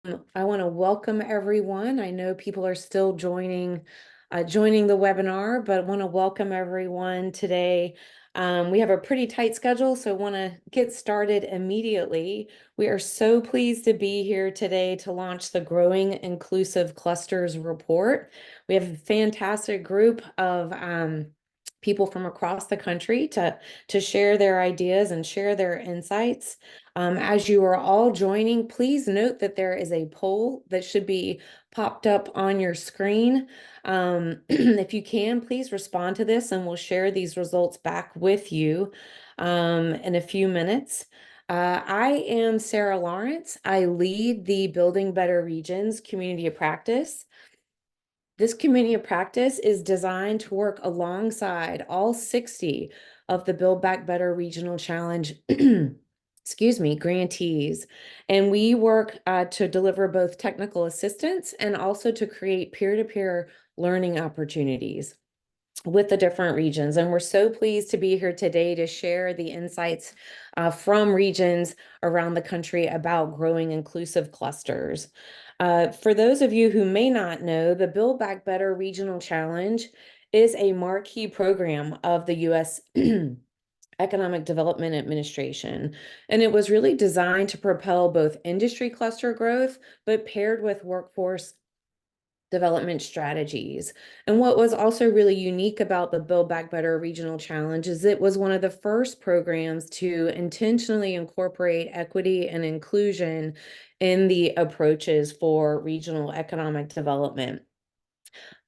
I want to welcome everyone. I know people are still joining the webinar, but want to welcome everyone today. We have a pretty tight schedule, so want to get started immediately. We are so pleased to be here today to launch the Growing Inclusive Clusters report. We have a fantastic group of people from across the country to share their ideas and share their insights. As you are all joining, please note that there is a poll that should be popped up on your screen. If you can, please respond to this and we'll share these results back with you in a few minutes. I am Sarah Lawrence. I lead the Building Better Regions community of practice. This community of practice is designed to work alongside all 60 of the Build Back Better Regional Challenge excuse me, grantees. And we work to deliver both technical assistance and also to create peer-to-peer learning opportunities with the different regions. And we're so pleased to be here today to share the insights from regions around the country about growing inclusive clusters. For those of you who may not know, the Build Back Better Regional Challenge is a marquee program of the U.S. Economic Development Administration. And it was really designed to propel both industry cluster growth, but paired with workforce development strategies. And what was also really unique about the Build Back Better Regional Challenge is it was one of the first programs to intentionally incorporate equity and inclusion in the approaches for regional economic development.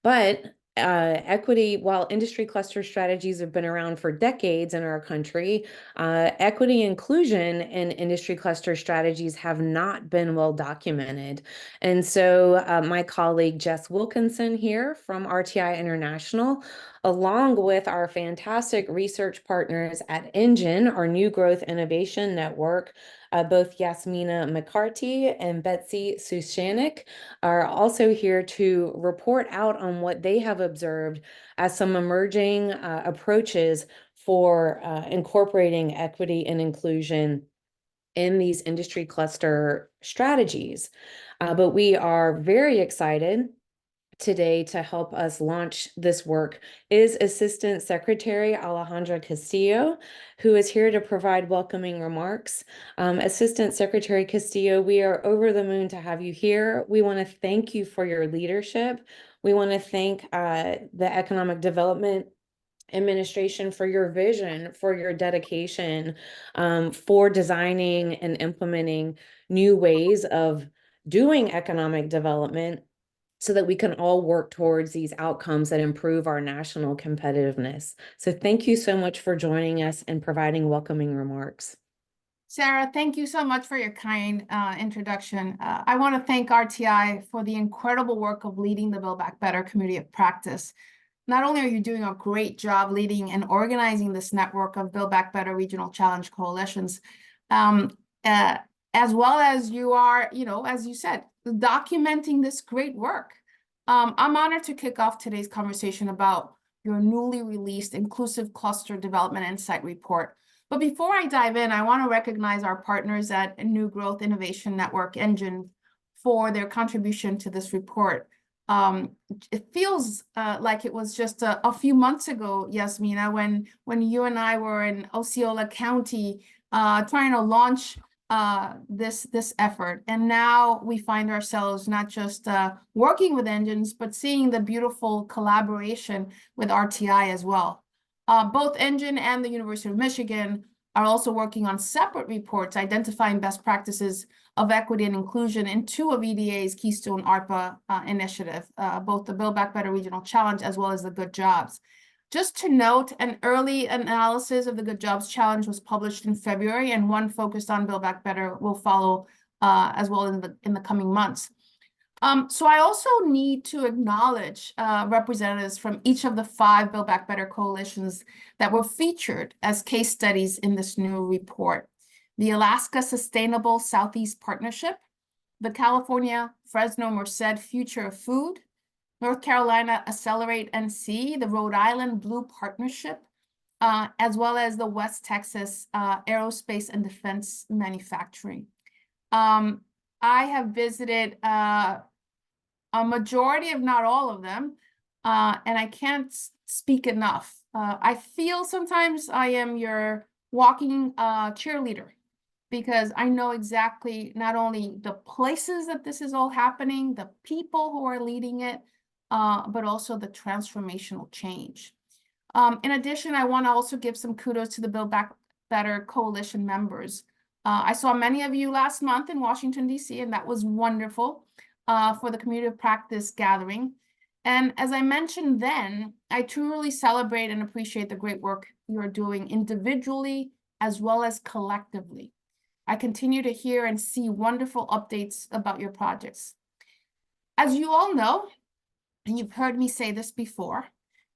But equity, while industry cluster strategies have been around for decades in our country, equity inclusion in industry cluster strategies have not been well documented. And so my colleague Jess Wilkinson here from RTI International, along with our fantastic research partners at Engine, our New Growth Innovation Network, both Yasmina McCarty and Betsy Sushanik are also here to report out on what they have observed as some emerging approaches for incorporating equity and inclusion in these industry cluster strategies. But we are very excited today to help us launch this work is Assistant Secretary Alejandra Castillo, who is here to provide welcoming remarks. Assistant Secretary Castillo, we are over the moon to have you here. We want to thank you for your leadership. We want to thank the Economic Development Administration for your vision, for your dedication, for designing and implementing new ways of doing economic development so that we can all work towards these outcomes that improve our national competitiveness. So thank you so much for joining us and providing welcoming remarks. Sarah, thank you so much for your kind introduction. I want to thank RTI for the incredible work of leading the Build Back Better community of practice. Not only are you doing a great job leading and organizing this network of Build Back Better regional challenge coalitions, as well as you are, as you said, documenting this great work. I'm honored to kick off today's conversation about your newly released Inclusive Cluster Development Insight Report. But before I dive in, I want to recognize our partners at New Growth Innovation Network Engine for their contribution to this report. It feels like it was just a few months ago, Yasmina, when you and I were in Osceola County trying to launch this effort. And now we find ourselves not just working with engines, but seeing the beautiful collaboration with RTI as well. Both Engine and the University of Michigan are also working on separate reports identifying best practices of equity and inclusion in two of EDA's Keystone ARPA initiative, both the Build Back Better Regional Challenge as well as the Good Jobs. Just to note, an early analysis of the Good Jobs Challenge was published in February, and one focused on Build Back Better will follow as well in the coming months. So I also need to acknowledge representatives from each of the 5 Build Back Better coalitions that were featured as case studies in this new report. The Alaska Sustainable Southeast Partnership, the California Fresno Merced Future of Food, North Carolina Accelerate NC, the Rhode Island Blue Partnership, as well as the West Texas Aerospace and Defense Manufacturing. I have visited a majority, if not all of them, and I can't speak enough. I feel sometimes I am your walking cheerleader, because I know exactly not only the places that this is all happening, the people who are leading it, but also the transformational change. In addition, I want to also give some kudos to the Build Back Better Coalition members. I saw many of you last month in Washington, D.C., and that was wonderful for the community of practice gathering. And as I mentioned then, I truly celebrate and appreciate the great work you are doing individually as well as collectively. I continue to hear and see wonderful updates about your projects. As you all know, and you've heard me say this before,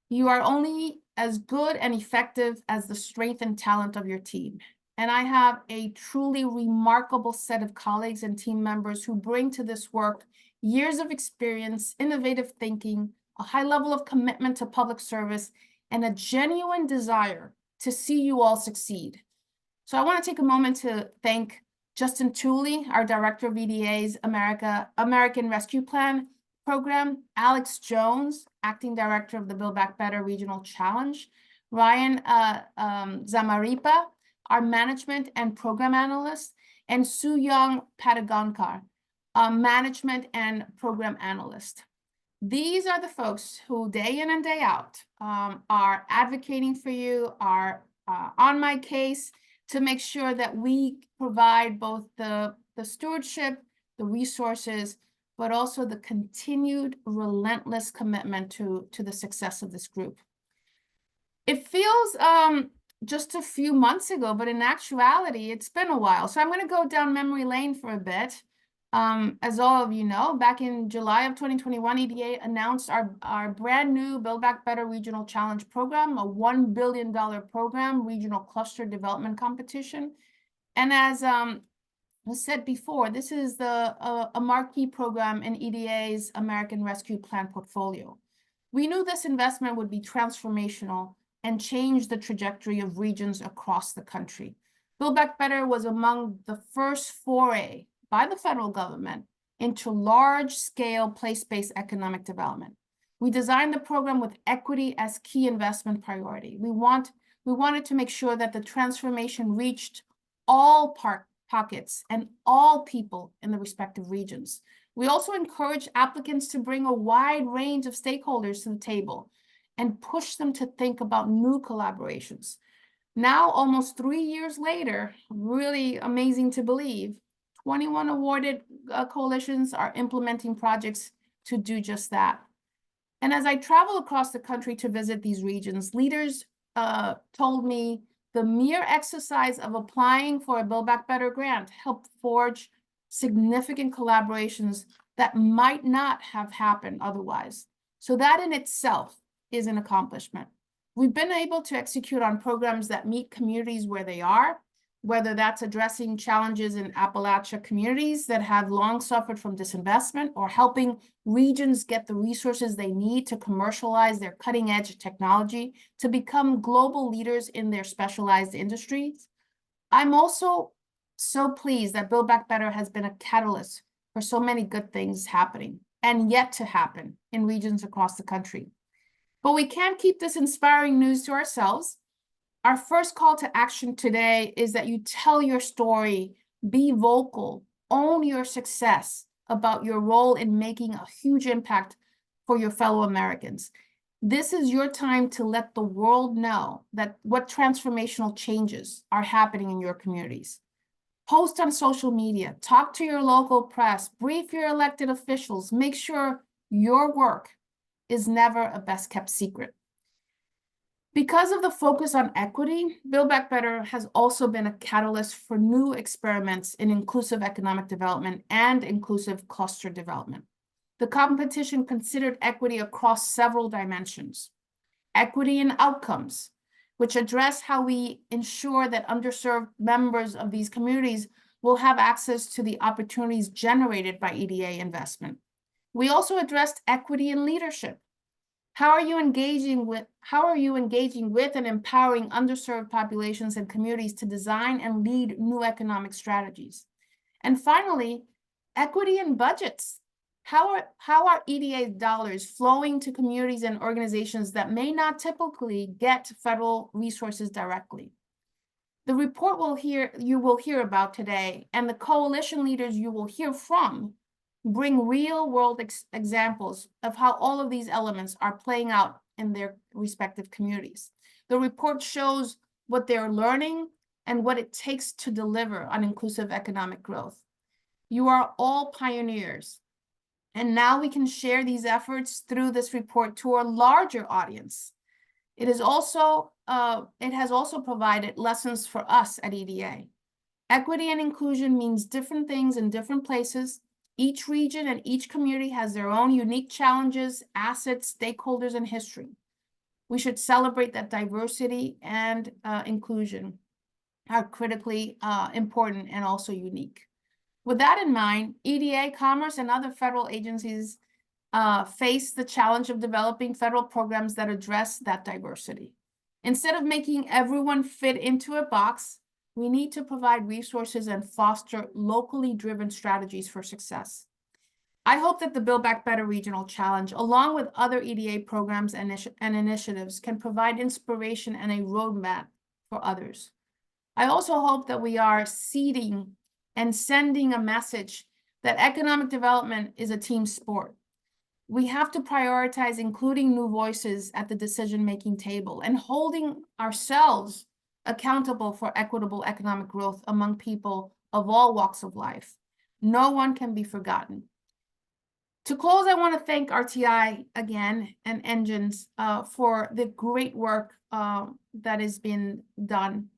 you are only as good and effective as the strength and talent of your team. And I have a truly remarkable set of colleagues and team members who bring to this work years of experience, innovative thinking, a high level of commitment to public service, and a genuine desire to see you all succeed. So I want to take a moment to thank Justin Tooley, our Director of EDA's American Rescue Plan Program, Alex Jones, Acting Director of the Build Back Better Regional Challenge, Ryan Zamaripa, our Management and Program Analyst, and Soo Young Patagonkar, Management and Program Analyst. These are the folks who day in and day out are advocating for you, are on my case to make sure that we provide both the stewardship, the resources, but also the continued relentless commitment to the success of this group. It feels just a few months ago, but in actuality, it's been a while. So I'm going to go down memory lane for a bit. As all of you know, back in July of 2021, EDA announced our brand new Build Back Better Regional Challenge program, a $1 billion program, regional cluster development competition. And as was said before, this is a marquee program in EDA's American Rescue Plan portfolio. We knew this investment would be transformational and change the trajectory of regions across the country. Build Back Better was among the first foray by the federal government into large-scale place-based economic development. We designed the program with equity as key investment priority. We wanted to make sure that the transformation reached all pockets and all people in the respective regions. We also encourage applicants to bring a wide range of stakeholders to the table and push them to think about new collaborations. Now, almost 3 years later, really amazing to believe, 21 awarded coalitions are implementing projects to do just that. And as I travel across the country to visit these regions, leaders told me the mere exercise of applying for a Build Back Better grant helped forge significant collaborations that might not have happened otherwise. So that in itself is an accomplishment. We've been able to execute on programs that meet communities where they are, whether that's addressing challenges in Appalachia communities that have long suffered from disinvestment, or helping regions get the resources they need to commercialize their cutting-edge technology to become global leaders in their specialized industries. I'm also so pleased that Build Back Better has been a catalyst for so many good things happening and yet to happen in regions across the country. But we can't keep this inspiring news to ourselves. Our first call to action today is that you tell your story, be vocal, own your success about your role in making a huge impact for your fellow Americans. This is your time to let the world know that what transformational changes are happening in your communities. Post on social media, talk to your local press, brief your elected officials, make sure your work is never a best-kept secret. Because of the focus on equity, Build Back Better has also been a catalyst for new experiments in inclusive economic development and inclusive cluster development. The competition considered equity across several dimensions. Equity in outcomes, which address how we ensure that underserved members of these communities will have access to the opportunities generated by EDA investment. We also addressed equity in leadership. How are you engaging with and empowering underserved populations and communities to design and lead new economic strategies? And finally, Equity in budgets. How are EDA dollars flowing to communities and organizations that may not typically get federal resources directly? The report you will hear about today, and the coalition leaders you will hear from, bring real-world examples of how all of these elements are playing out in their respective communities. The report shows what they're learning and what it takes to deliver on inclusive economic growth. You are all pioneers, and now we can share these efforts through this report to a larger audience. It has also provided lessons for us at EDA. Equity and inclusion means different things in different places. Each region and each community has their own unique challenges, assets, stakeholders, and history. We should celebrate that diversity and inclusion are critically important and also unique. With that in mind, EDA, Commerce, and other federal agencies face the challenge of developing federal programs that address that diversity. Instead of making everyone fit into a box, we need to provide resources and foster locally driven strategies for success. I hope that the Build Back Better Regional Challenge, along with other EDA programs and initiatives, can provide inspiration and a roadmap for others. I also hope that we are seeding and sending a message that economic development is a team sport. We have to prioritize including new voices at the decision-making table and holding ourselves accountable for equitable economic growth among people of all walks of life. No one can be forgotten. To close, I want to thank RTI again and Engines for the great work that has been done.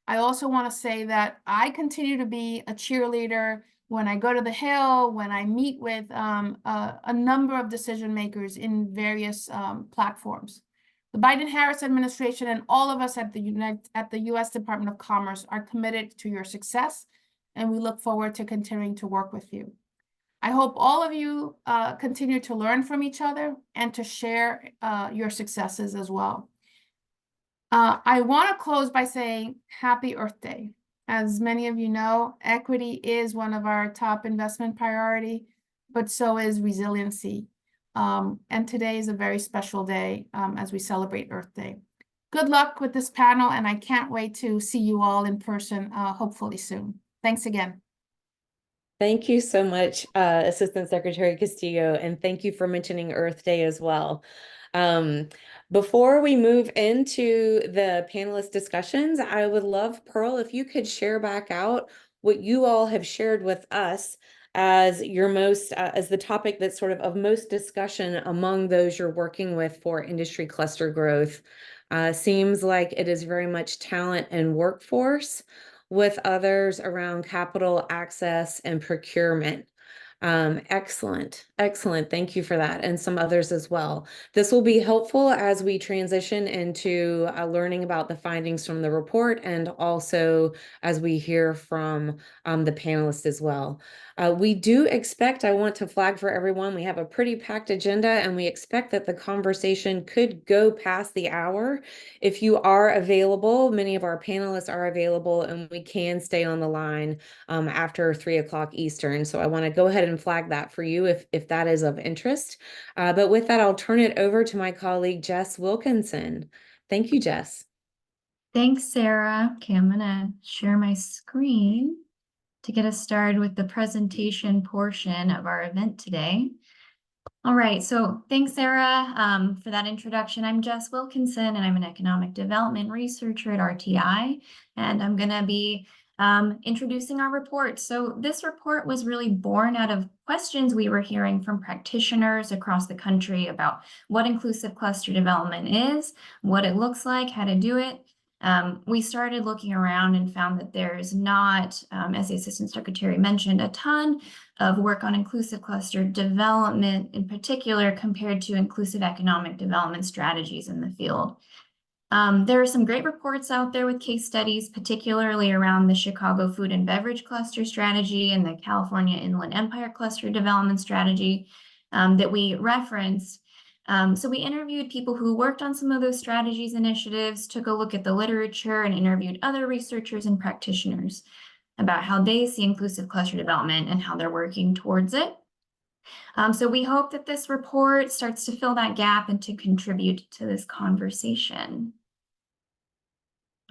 I also want to say that I continue to be a cheerleader when I go to the Hill, when I meet with a number of decision makers in various platforms. The Biden-Harris administration and all of us at the U.S. Department of Commerce are committed to your success, and we look forward to continuing to work with you. I hope all of you continue to learn from each other and to share your successes as well. I want to close by saying Happy Earth Day. As many of you know, equity is one of our top investment priority, but so is resiliency. And today is a very special day as we celebrate Earth Day. Good luck with this panel, and I can't wait to see you all in person, hopefully soon. Thanks again. Thank you so much, Assistant Secretary Castillo, and thank you for mentioning Earth Day as well. Before we move into the panelist discussions, I would love, Pearl, if you could share back out what you all have shared with us as your most, as the topic that's sort of most discussion among those you're working with for industry cluster growth. Seems like it is very much talent and workforce, with others around capital access and procurement. Excellent. Thank you for that, and some others as well. This will be helpful as we transition into learning about the findings from the report, and also as we hear from the panelists as well. We do expect, I want to flag for everyone, we have a pretty packed agenda, and we expect that the conversation could go past the hour. If you are available, many of our panelists are available, and we can stay on the line after 3 o'clock Eastern. So I want to go ahead and flag that for you if that is of interest. But with that, I'll turn it over to my colleague, Jess Wilkinson. Thank you, Jess. Thanks, Sarah. Okay, I'm gonna share my screen to get us started with the presentation portion of our event today. All right, so thanks, Sarah, for that introduction. I'm Jess Wilkinson, and I'm an economic development researcher at RTI, and I'm gonna be introducing our report. So this report was really born out of questions we were hearing from practitioners across the country about what inclusive cluster development is, what it looks like, how to do it. We started looking around and found that there's not, as the Assistant Secretary mentioned, a ton of work on inclusive cluster development in particular compared to inclusive economic development strategies in the field. There are some great reports out there with case studies, particularly around the Chicago Food and Beverage Cluster Strategy and the California Inland Empire Cluster Development Strategy that we referenced. So we interviewed people who worked on some of those strategies initiatives, took a look at the literature, and interviewed other researchers and practitioners. about how they see inclusive cluster development and how they're working towards it. So we hope that this report starts to fill that gap and to contribute to this conversation.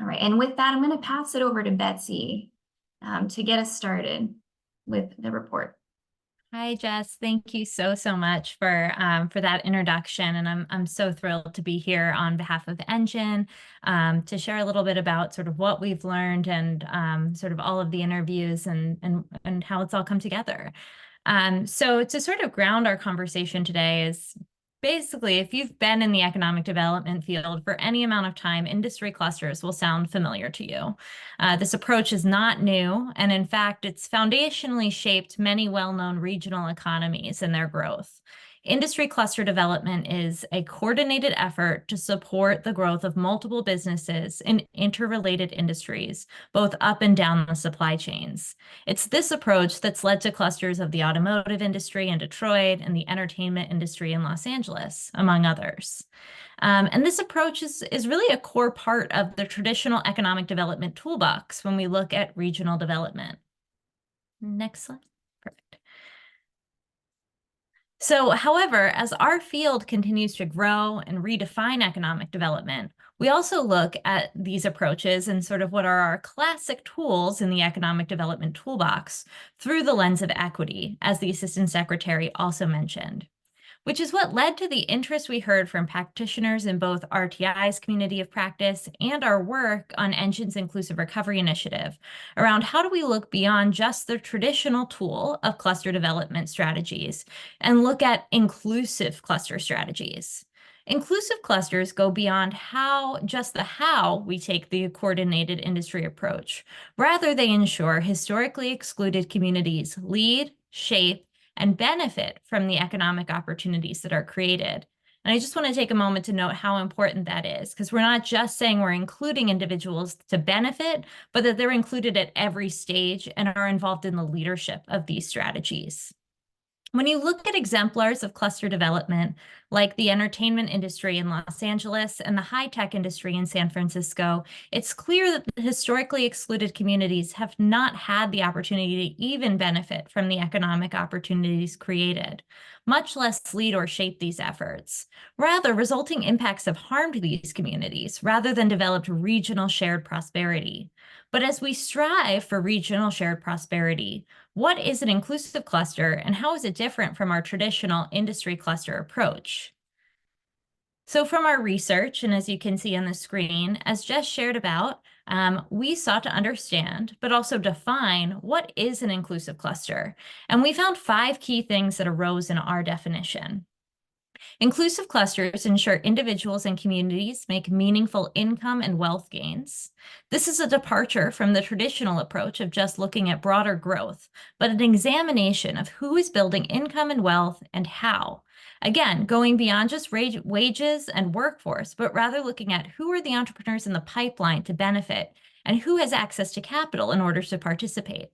All right, and with that, I'm going to pass it over to Betsy to get us started with the report. Hi, Jess. Thank you so much for that introduction, and I'm so thrilled to be here on behalf of Engine to share a little bit about sort of what we've learned and sort of all of the interviews and how it's all come together. So to sort of ground our conversation today is basically, if you've been in the economic development field for any amount of time, industry clusters will sound familiar to you. This approach is not new, and in fact, it's foundationally shaped many well-known regional economies and their growth. Industry cluster development is a coordinated effort to support the growth of multiple businesses in interrelated industries, both up and down the supply chains. It's this approach that's led to clusters of the automotive industry in Detroit and the entertainment industry in Los Angeles, among others. And this approach is really a core part of the traditional economic development toolbox when we look at regional development. Next slide. Perfect. So, however, as our field continues to grow and redefine economic development, we also look at these approaches and sort of what are our classic tools in the economic development toolbox through the lens of equity, as the Assistant Secretary also mentioned, which is what led to the interest we heard from practitioners in both RTI's community of practice and our work on Engine's Inclusive Recovery Initiative around how do we look beyond just the traditional tool of cluster development strategies and look at inclusive cluster strategies. Inclusive clusters go beyond just the how we take the coordinated industry approach. Rather, they ensure historically excluded communities lead, shape, and benefit from the economic opportunities that are created. And I just want to take a moment to note how important that is, because we're not just saying we're including individuals to benefit, but that they're included at every stage and are involved in the leadership of these strategies. When you look at exemplars of cluster development, like the entertainment industry in Los Angeles and the high-tech industry in San Francisco, it's clear that the historically excluded communities have not had the opportunity to even benefit from the economic opportunities created, much less lead or shape these efforts. Rather, resulting impacts have harmed these communities rather than developed regional shared prosperity. But as we strive for regional shared prosperity, what is an inclusive cluster and how is it different from our traditional industry cluster approach? So from our research, and as you can see on the screen, as Jess shared about, we sought to understand, but also define what is an inclusive cluster. And we found 5 key things that arose in our definition. Inclusive clusters ensure individuals and communities make meaningful income and wealth gains. This is a departure from the traditional approach of just looking at broader growth, but an examination of who is building income and wealth and how. Again, going beyond just wages and workforce, but rather looking at who are the entrepreneurs in the pipeline to benefit and who has access to capital in order to participate.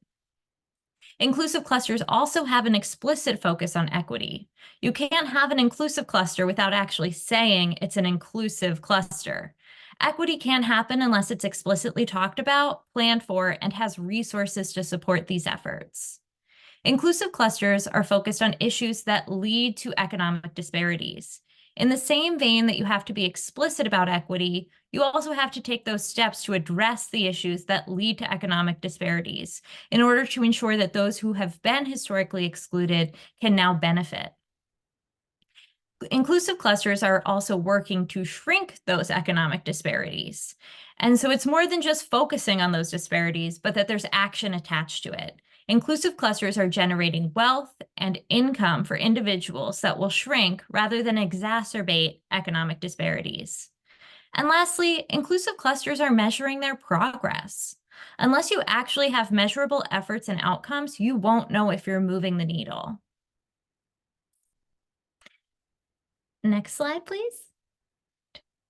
Inclusive clusters also have an explicit focus on equity. You can't have an inclusive cluster without actually saying it's an inclusive cluster. Equity can't happen unless it's explicitly talked about, planned for, and has resources to support these efforts. Inclusive clusters are focused on issues that lead to economic disparities. In the same vein that you have to be explicit about equity, you also have to take those steps to address the issues that lead to economic disparities in order to ensure that those who have been historically excluded can now benefit. Inclusive clusters are also working to shrink those economic disparities. And so it's more than just focusing on those disparities, but that there's action attached to it. Inclusive clusters are generating wealth and income for individuals that will shrink rather than exacerbate economic disparities. And lastly, inclusive clusters are measuring their progress. Unless you actually have measurable efforts and outcomes, you won't know if you're moving the needle. Next slide, please.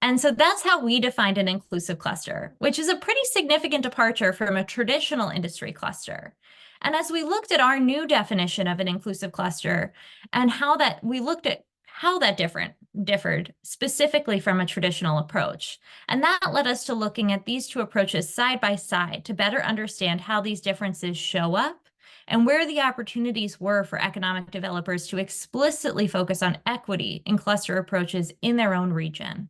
And so that's how we defined an inclusive cluster, which is a pretty significant departure from a traditional industry cluster. And as we looked at our new definition of an inclusive cluster and we looked at how that differed specifically from a traditional approach. And that led us to looking at these two approaches side by side to better understand how these differences show up and where the opportunities were for economic developers to explicitly focus on equity in cluster approaches in their own region.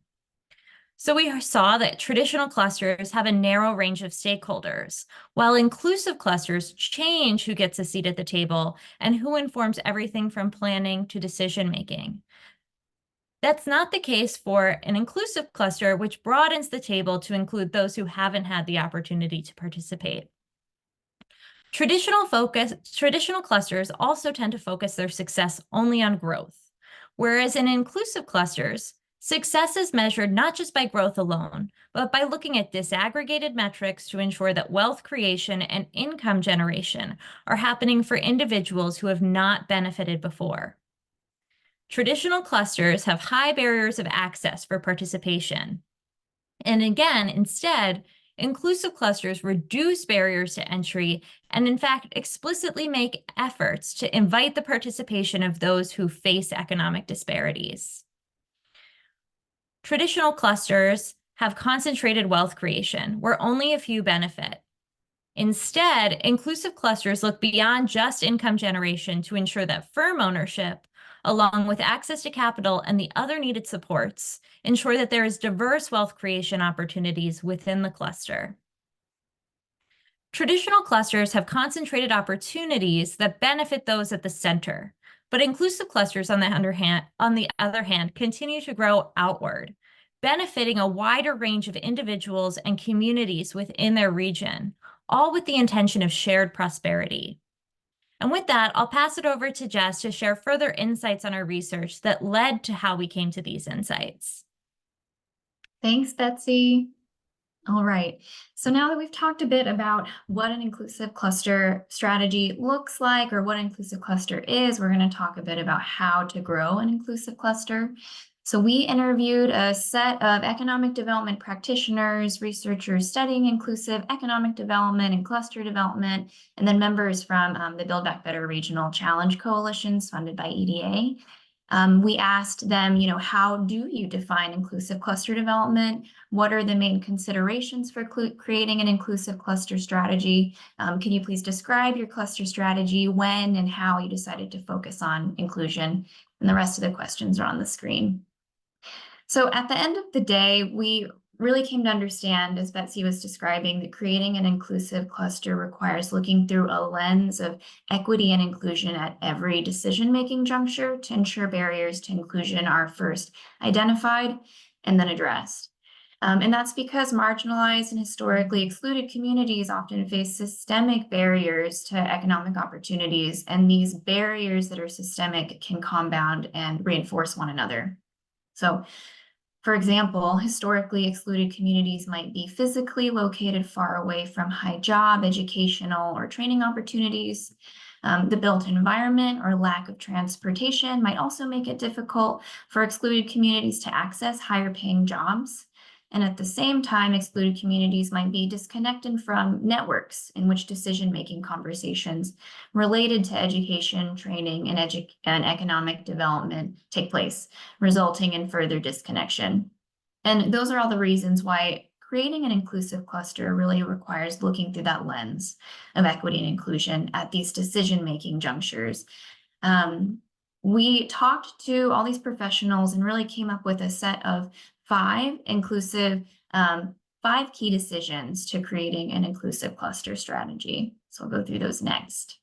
So we saw that traditional clusters have a narrow range of stakeholders, while inclusive clusters change who gets a seat at the table and who informs everything from planning to decision-making. That's not the case for an inclusive cluster, which broadens the table to include those who haven't had the opportunity to participate. Traditional clusters also tend to focus their success only on growth, whereas in inclusive clusters, success is measured not just by growth alone, but by looking at disaggregated metrics to ensure that wealth creation and income generation are happening for individuals who have not benefited before. Traditional clusters have high barriers of access for participation. And again, instead, inclusive clusters reduce barriers to entry and, in fact, explicitly make efforts to invite the participation of those who face economic disparities. Traditional clusters have concentrated wealth creation, where only a few benefit. Instead, inclusive clusters look beyond just income generation to ensure that firm ownership, along with access to capital and the other needed supports, ensure that there is diverse wealth creation opportunities within the cluster. Traditional clusters have concentrated opportunities that benefit those at the center, but inclusive clusters, on the other hand, continue to grow outward, benefiting a wider range of individuals and communities within their region, all with the intention of shared prosperity. And with that, I'll pass it over to Jess to share further insights on our research that led to how we came to these insights. Thanks, Betsy. All right, so now that we've talked a bit about what an inclusive cluster strategy looks like or what an inclusive cluster is, we're going to talk a bit about how to grow an inclusive cluster. So we interviewed a set of economic development practitioners, researchers studying inclusive economic development and cluster development, and then members from the Build Back Better Regional Challenge Coalitions funded by EDA. We asked them, how do you define inclusive cluster development? What are the main considerations for creating an inclusive cluster strategy? Can you please describe your cluster strategy, when and how you decided to focus on inclusion? And the rest of the questions are on the screen. So at the end of the day, we really came to understand, as Betsy was describing, that creating an inclusive cluster requires looking through a lens of equity and inclusion at every decision-making juncture to ensure barriers to inclusion are first identified and then addressed. And that's because marginalized and historically excluded communities often face systemic barriers to economic opportunities, and these barriers that are systemic can compound and reinforce one another. So, for example, historically excluded communities might be physically located far away from high job, educational, or training opportunities. The built environment or lack of transportation might also make it difficult for excluded communities to access higher paying jobs. And at the same time, excluded communities might be disconnected from networks in which decision-making conversations related to education, training, and economic development take place, resulting in further disconnection. And those are all the reasons why creating an inclusive cluster really requires looking through that lens of equity and inclusion at these decision-making junctures. We talked to all these professionals and really came up with a set of five key decisions to creating an inclusive cluster strategy. So I'll go through those next.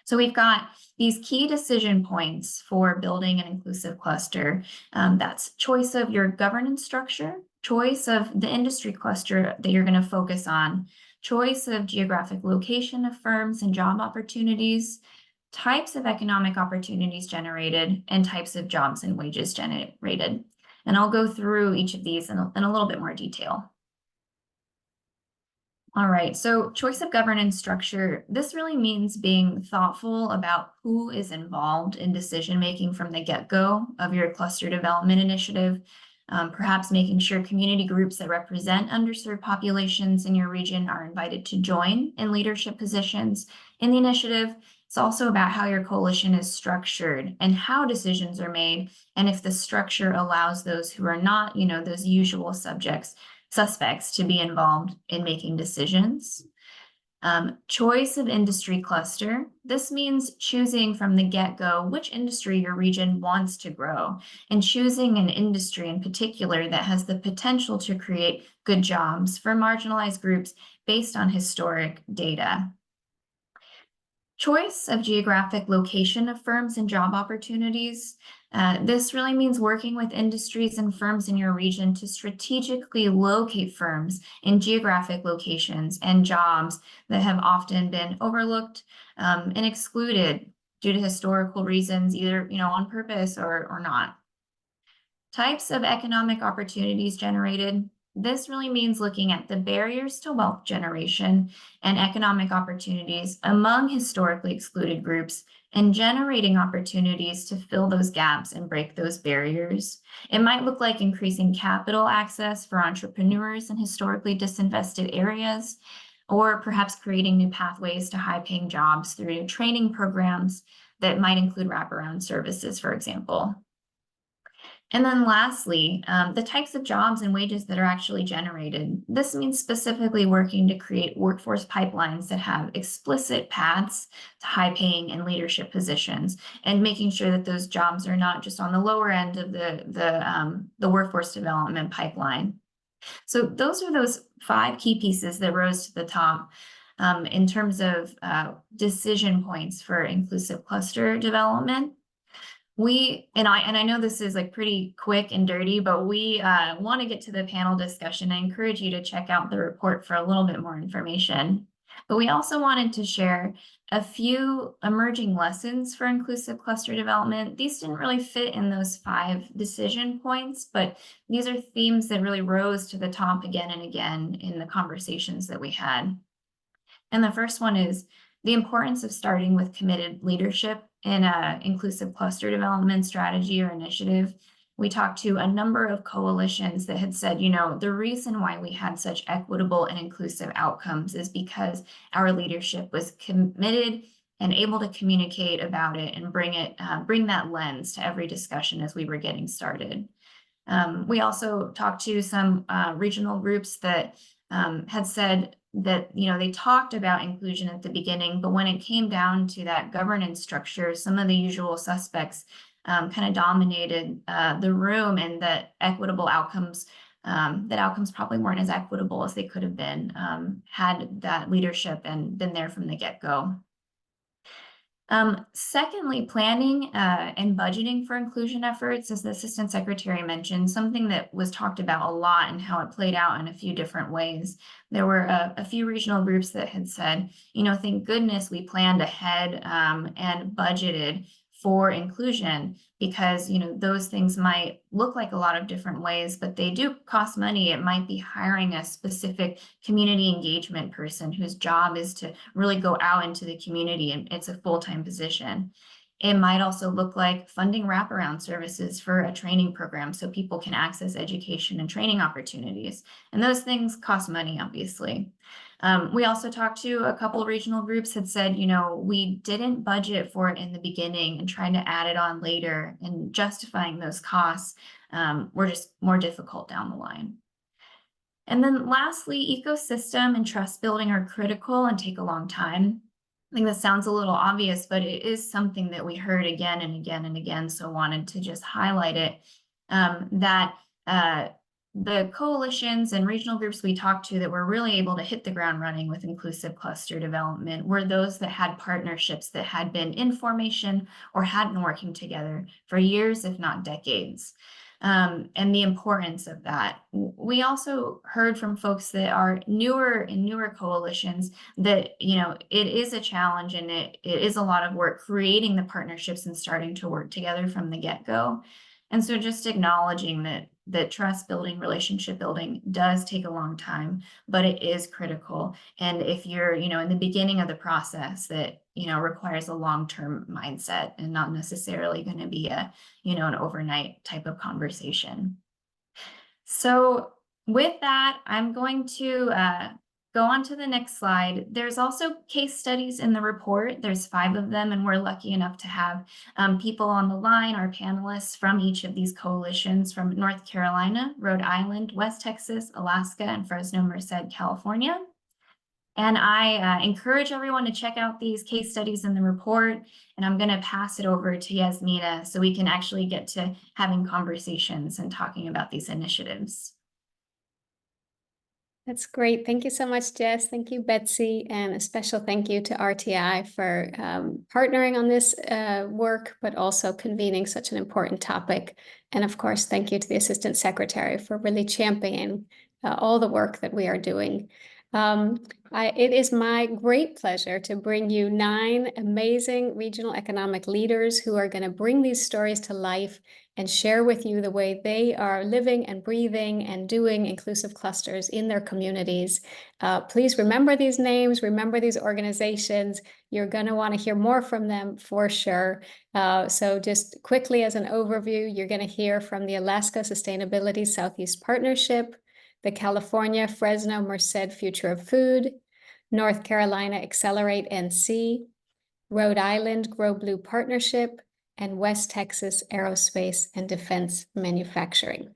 So we've got these key decision points for building an inclusive cluster. That's choice of your governance structure, choice of the industry cluster that you're going to focus on, choice of geographic location of firms and job opportunities, types of economic opportunities generated, and types of jobs and wages generated. And I'll go through each of these in a little bit more detail. All right, so choice of governance structure. This really means being thoughtful about who is involved in decision-making from the get-go of your cluster development initiative. Perhaps making sure community groups that represent underserved populations in your region are invited to join in leadership positions in the initiative, It's also about how your coalition is structured and how decisions are made, and if the structure allows those who are not, those usual suspects to be involved in making decisions. Choice of industry cluster. This means choosing from the get-go which industry your region wants to grow, and choosing an industry in particular that has the potential to create good jobs for marginalized groups based on historic data. Choice of geographic location of firms and job opportunities. This really means working with industries and firms in your region to strategically locate firms in geographic locations and jobs that have often been overlooked and excluded due to historical reasons, either on purpose or not. Types of economic opportunities generated. This really means looking at the barriers to wealth generation and economic opportunities among historically excluded groups and generating opportunities to fill those gaps and break those barriers. It might look like increasing capital access for entrepreneurs in historically disinvested areas, or perhaps creating new pathways to high-paying jobs through training programs that might include wraparound services, for example. And then lastly, the types of jobs and wages that are actually generated. This means specifically working to create workforce pipelines that have explicit paths to high-paying and leadership positions, and making sure that those jobs are not just on the lower end of the workforce development pipeline. So those are those 5 key pieces that rose to the top in terms of decision points for inclusive cluster development. I know this is like pretty quick and dirty, but we want to get to the panel discussion. I encourage you to check out the report for a little bit more information. But we also wanted to share a few emerging lessons for inclusive cluster development. These didn't really fit in those 5 decision points, but these are themes that really rose to the top again and again in the conversations that we had. And the first one is the importance of starting with committed leadership in an inclusive cluster development strategy or initiative. We talked to a number of coalitions that had said, the reason why we had such equitable and inclusive outcomes is because our leadership was committed and able to communicate about it and bring that lens to every discussion as we were getting started. We also talked to some regional groups that had said that they talked about inclusion at the beginning, but when it came down to that governance structure, some of the usual suspects kind of dominated the room, and that outcomes probably weren't as equitable as they could have been had that leadership and been there from the get-go. Secondly, planning and budgeting for inclusion efforts, as the Assistant Secretary mentioned, something that was talked about a lot and how it played out in a few different ways. There were a few regional groups that had said, thank goodness we planned ahead and budgeted for inclusion, because those things might look like a lot of different ways, but they do cost money. It might be hiring a specific community engagement person whose job is to really go out into the community, and it's a full-time position. It might also look like funding wraparound services for a training program so people can access education and training opportunities. And those things cost money, obviously. We also talked to a couple regional groups that said, we didn't budget for it in the beginning, and trying to add it on later and justifying those costs were just more difficult down the line. And then lastly, ecosystem and trust building are critical and take a long time. I think that sounds a little obvious, but it is something that we heard again and again and again, so wanted to just highlight it, that the coalitions and regional groups we talked to that were really able to hit the ground running with inclusive cluster development were those that had partnerships that had been in formation or had been working together for years, if not decades. And the importance of that. We also heard from folks that are newer coalitions that, it is a challenge, and it is a lot of work creating the partnerships and starting to work together from the get-go. And so just acknowledging that trust building, relationship building does take a long time, but it is critical. And if you're, in the beginning of the process, that, requires a long-term mindset and not necessarily going to be an overnight type of conversation. So with that, I'm going to go on to the next slide. There's also case studies in the report. There's 5 of them, and we're lucky enough to have people on the line, our panelists from each of these coalitions from North Carolina, Rhode Island, West Texas, Alaska, and Fresno, Merced, California. And I encourage everyone to check out these case studies in the report, and I'm going to pass it over to Yasmina so we can actually get to having conversations and talking about these initiatives. That's great. Thank you so much, Jess. Thank you, Betsy. And a special thank you to RTI for partnering on this work, but also convening such an important topic. And of course, thank you to the Assistant Secretary for really championing all the work that we are doing. It is my great pleasure to bring you 9 amazing regional economic leaders who are going to bring these stories to life and share with you the way they are living and breathing and doing inclusive clusters in their communities. Please remember these names, remember these organizations. You're going to want to hear more from them for sure. So just quickly as an overview, you're going to hear from the Alaska Sustainability Southeast Partnership, the California Fresno Merced Future of Food, North Carolina Accelerate NC, Rhode Island Grow Blue Partnership, and West Texas Aerospace and Defense Manufacturing.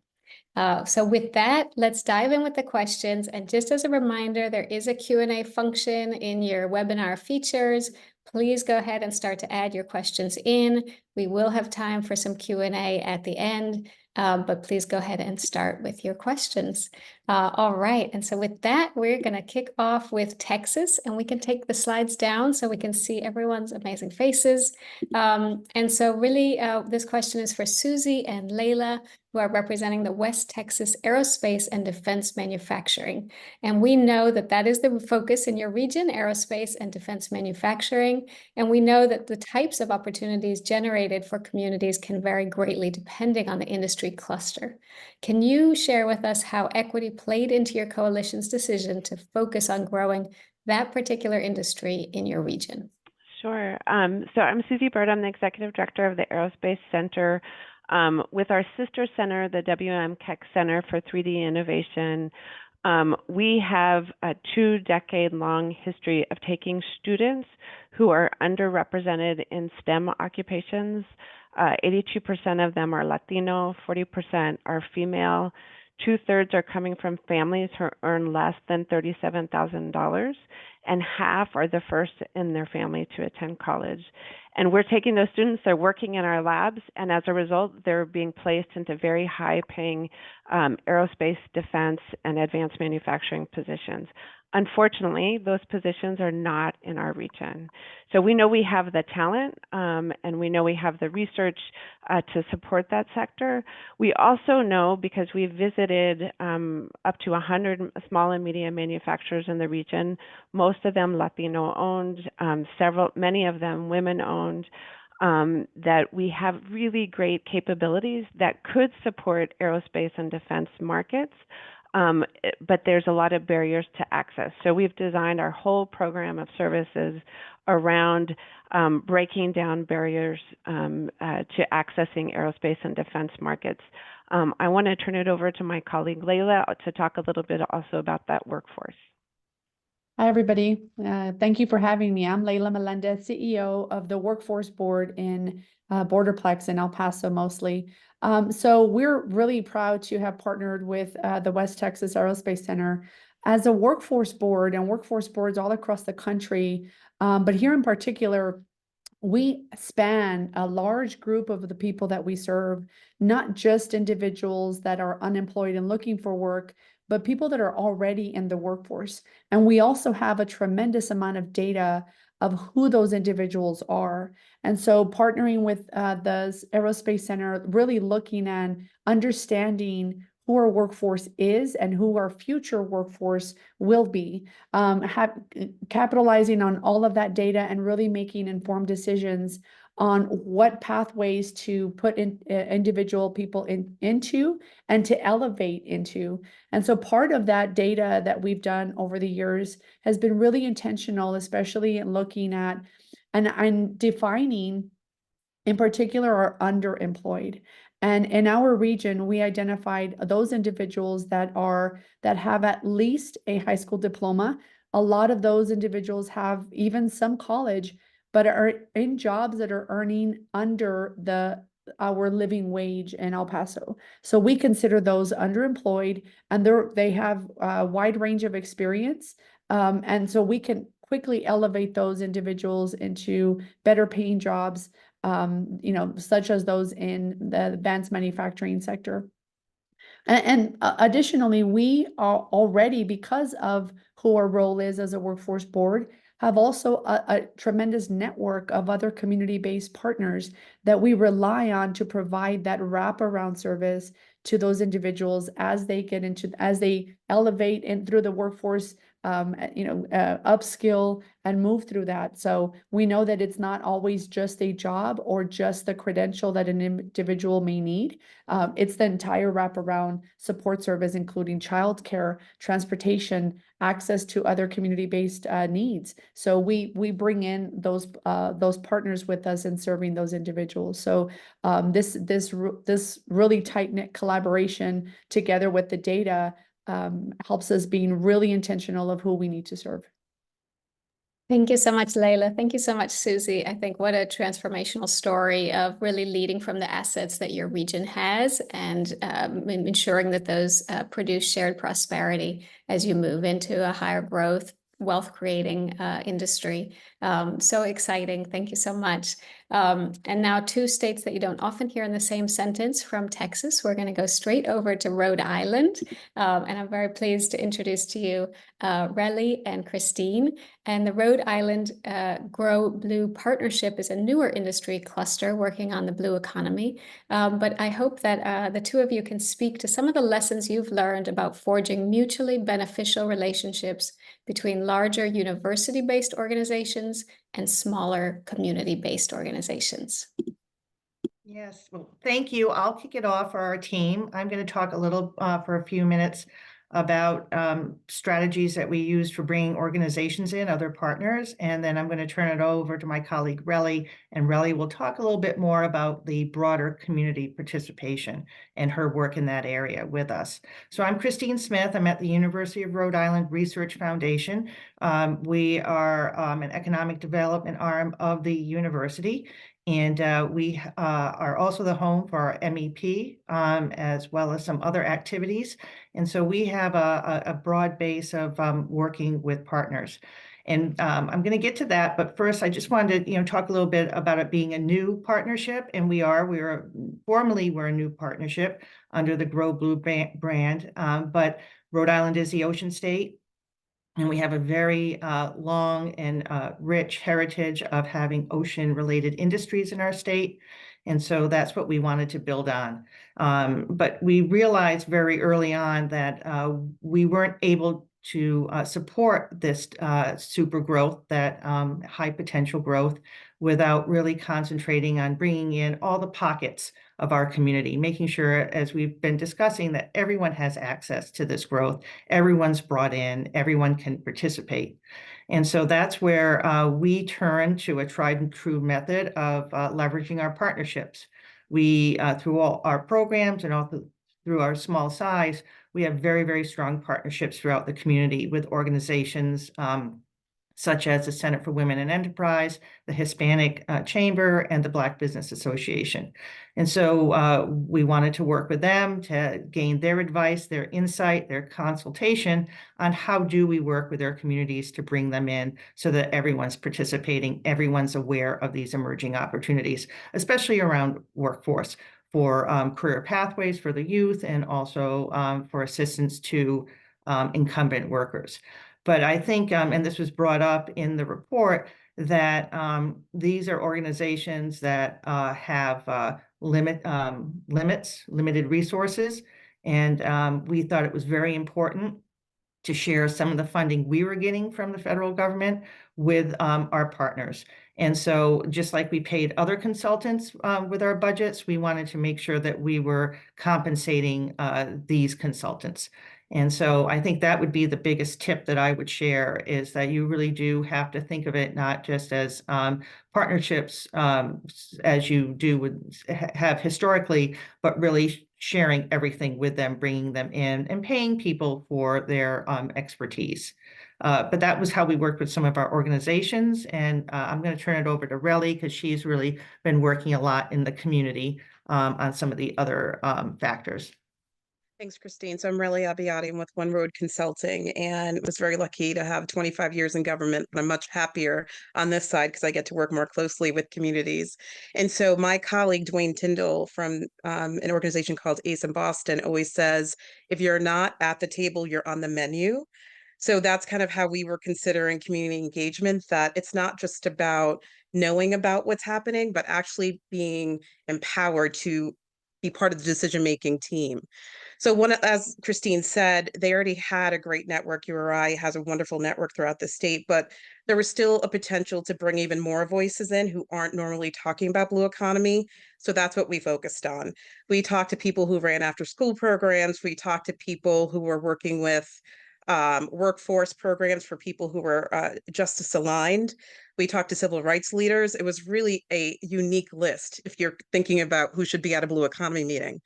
So with that, let's dive in with the questions. And just as a reminder, there is a Q&A function in your webinar features. Please go ahead and start to add your questions in. We will have time for some Q&A at the end. But please go ahead and start with your questions. All right, and so with that, we're going to kick off with Texas, and we can take the slides down so we can see everyone's amazing faces. And so really, this question is for Susie and Layla, who are representing the West Texas Aerospace and Defense Manufacturing. And we know that that is the focus in your region, aerospace and defense manufacturing. And we know that the types of opportunities generated for communities can vary greatly depending on the industry cluster. Can you share with us how equity played into your coalition's decision to focus on growing that particular industry in your region? Sure. So I'm Susie Bird. I'm the Executive Director of the Aerospace Center. With our sister center, the WM Keck Center for 3D Innovation, we have a 2-decade-long history of taking students who are underrepresented in STEM occupations. 82% of them are Latino, 40% are female. 2/3 are coming from families who earn less than $37,000, and half are the first in their family to attend college. And we're taking those students, they're working in our labs, and as a result, they're being placed into very high-paying aerospace, defense, and advanced manufacturing positions. Unfortunately, those positions are not in our region. So we know we have the talent, and we know we have the research to support that sector. We also know, because we visited up to 100 small and medium manufacturers in the region, most of them Latino-owned, many of them women-owned, that we have really great capabilities that could support aerospace and defense markets. But there's a lot of barriers to access. So we've designed our whole program of services around breaking down barriers to accessing aerospace and defense markets. I want to turn it over to my colleague Layla to talk a little bit also about that workforce. Hi, everybody. Thank you for having me. I'm Layla Melendez, CEO of the Workforce Board in Borderplex in El Paso mostly. So we're really proud to have partnered with the West Texas Aerospace Center as a workforce board, and workforce boards all across the country. But here in particular, we span a large group of the people that we serve, not just individuals that are unemployed and looking for work, but people that are already in the workforce. And we also have a tremendous amount of data of who those individuals are. And so partnering with the Aerospace Center, really looking at understanding who our workforce is and who our future workforce will be, capitalizing on all of that data and really making informed decisions on what pathways to put in individual people into and to elevate into. And so part of that data that we've done over the years has been really intentional, especially in looking at and defining in particular are underemployed. And in our region, we identified those individuals that have at least a high school diploma. A lot of those individuals have even some college, but are in jobs that are earning under our living wage in El Paso. So we consider those underemployed, and they have a wide range of experience. And so we can quickly elevate those individuals into better paying jobs, such as those in the advanced manufacturing sector. And additionally, we are already, because of who our role is as a workforce board, have also a tremendous network of other community-based partners that we rely on to provide that wraparound service to those individuals as they elevate in through the workforce, upskill and move through that. So we know that it's not always just a job or just the credential that an individual may need. It's the entire wraparound support service, including childcare, transportation, access to other community-based needs. So we bring in those partners with us in serving those individuals. So this really tight-knit collaboration together with the data helps us being really intentional of who we need to serve. Thank you so much, Layla. Thank you so much, Susie. I think what a transformational story of really leading from the assets that your region has and ensuring that those produce shared prosperity as you move into a higher growth, wealth creating industry. So exciting. Thank you so much. And now 2 states that you don't often hear in the same sentence from Texas. We're going to go straight over to Rhode Island. And I'm very pleased to introduce to you Relly and Christine. And the Rhode Island Grow Blue Partnership is a newer industry cluster working on the blue economy. But I hope that the 2 of you can speak to some of the lessons you've learned about forging mutually beneficial relationships between larger university-based organizations and smaller community-based organizations. Yes, well, thank you. I'll kick it off for our team. I'm going to talk a little for a few minutes about strategies that we use for bringing organizations in, other partners, and then I'm going to turn it over to my colleague Relly, and Relly will talk a little bit more about the broader community participation and her work in that area with us. So I'm Christine Smith. I'm at the University of Rhode Island Research Foundation. We are an economic development arm of the university. And we are also the home for our MEP, as well as some other activities. And so we have a broad base of working with partners. And I'm going to get to that, but first I just wanted to talk a little bit about it being a new partnership, and we're formally a new partnership under the Grow Blue brand, but Rhode Island is the ocean state. And we have a very long and rich heritage of having ocean-related industries in our state. And so that's what we wanted to build on. But we realized very early on that we weren't able to support this super growth, that high potential growth, without really concentrating on bringing in all the pockets of our community, making sure, as we've been discussing, that everyone has access to this growth, everyone's brought in, everyone can participate. And so that's where we turn to a tried and true method of leveraging our partnerships. We, through all our programs and also through our small size, we have very, very strong partnerships throughout the community with organizations such as the Center for Women in Enterprise, the Hispanic Chamber, and the Black Business Association. And so we wanted to work with them to gain their advice, their insight, their consultation on how do we work with our communities to bring them in so that everyone's participating, everyone's aware of these emerging opportunities, especially around workforce, for career pathways for the youth, and also for assistance to incumbent workers. But I think, and this was brought up in the report, that these are organizations that have limited resources. And we thought it was very important to share some of the funding we were getting from the federal government with our partners. And so just like we paid other consultants with our budgets, we wanted to make sure that we were compensating these consultants. And so I think that would be the biggest tip that I would share, is that you really do have to think of it not just as partnerships as you do have historically, but really sharing everything with them, bringing them in, and paying people for their expertise. But that was how we worked with some of our organizations. And I'm going to turn it over to Relly, because she's really been working a lot in the community on some of the other factors. Thanks, Christine. So I'm Relly Abiyati. I'm with One Road Consulting, and was very lucky to have 25 years in government, but I'm much happier on this side because I get to work more closely with communities. And so my colleague, Dwayne Tyndall from an organization called ACE in Boston, always says, if you're not at the table, you're on the menu. So that's kind of how we were considering community engagement, that it's not just about knowing about what's happening, but actually being empowered to be part of the decision-making team. So as Christine said, they already had a great network. URI has a wonderful network throughout the state, but there was still a potential to bring even more voices in who aren't normally talking about Blue economy. So that's what we focused on. We talked to people who ran after school programs. We talked to people who were working with workforce programs for people who were justice aligned. We talked to civil rights leaders. It was really a unique list if you're thinking about who should be at a Blue economy meeting.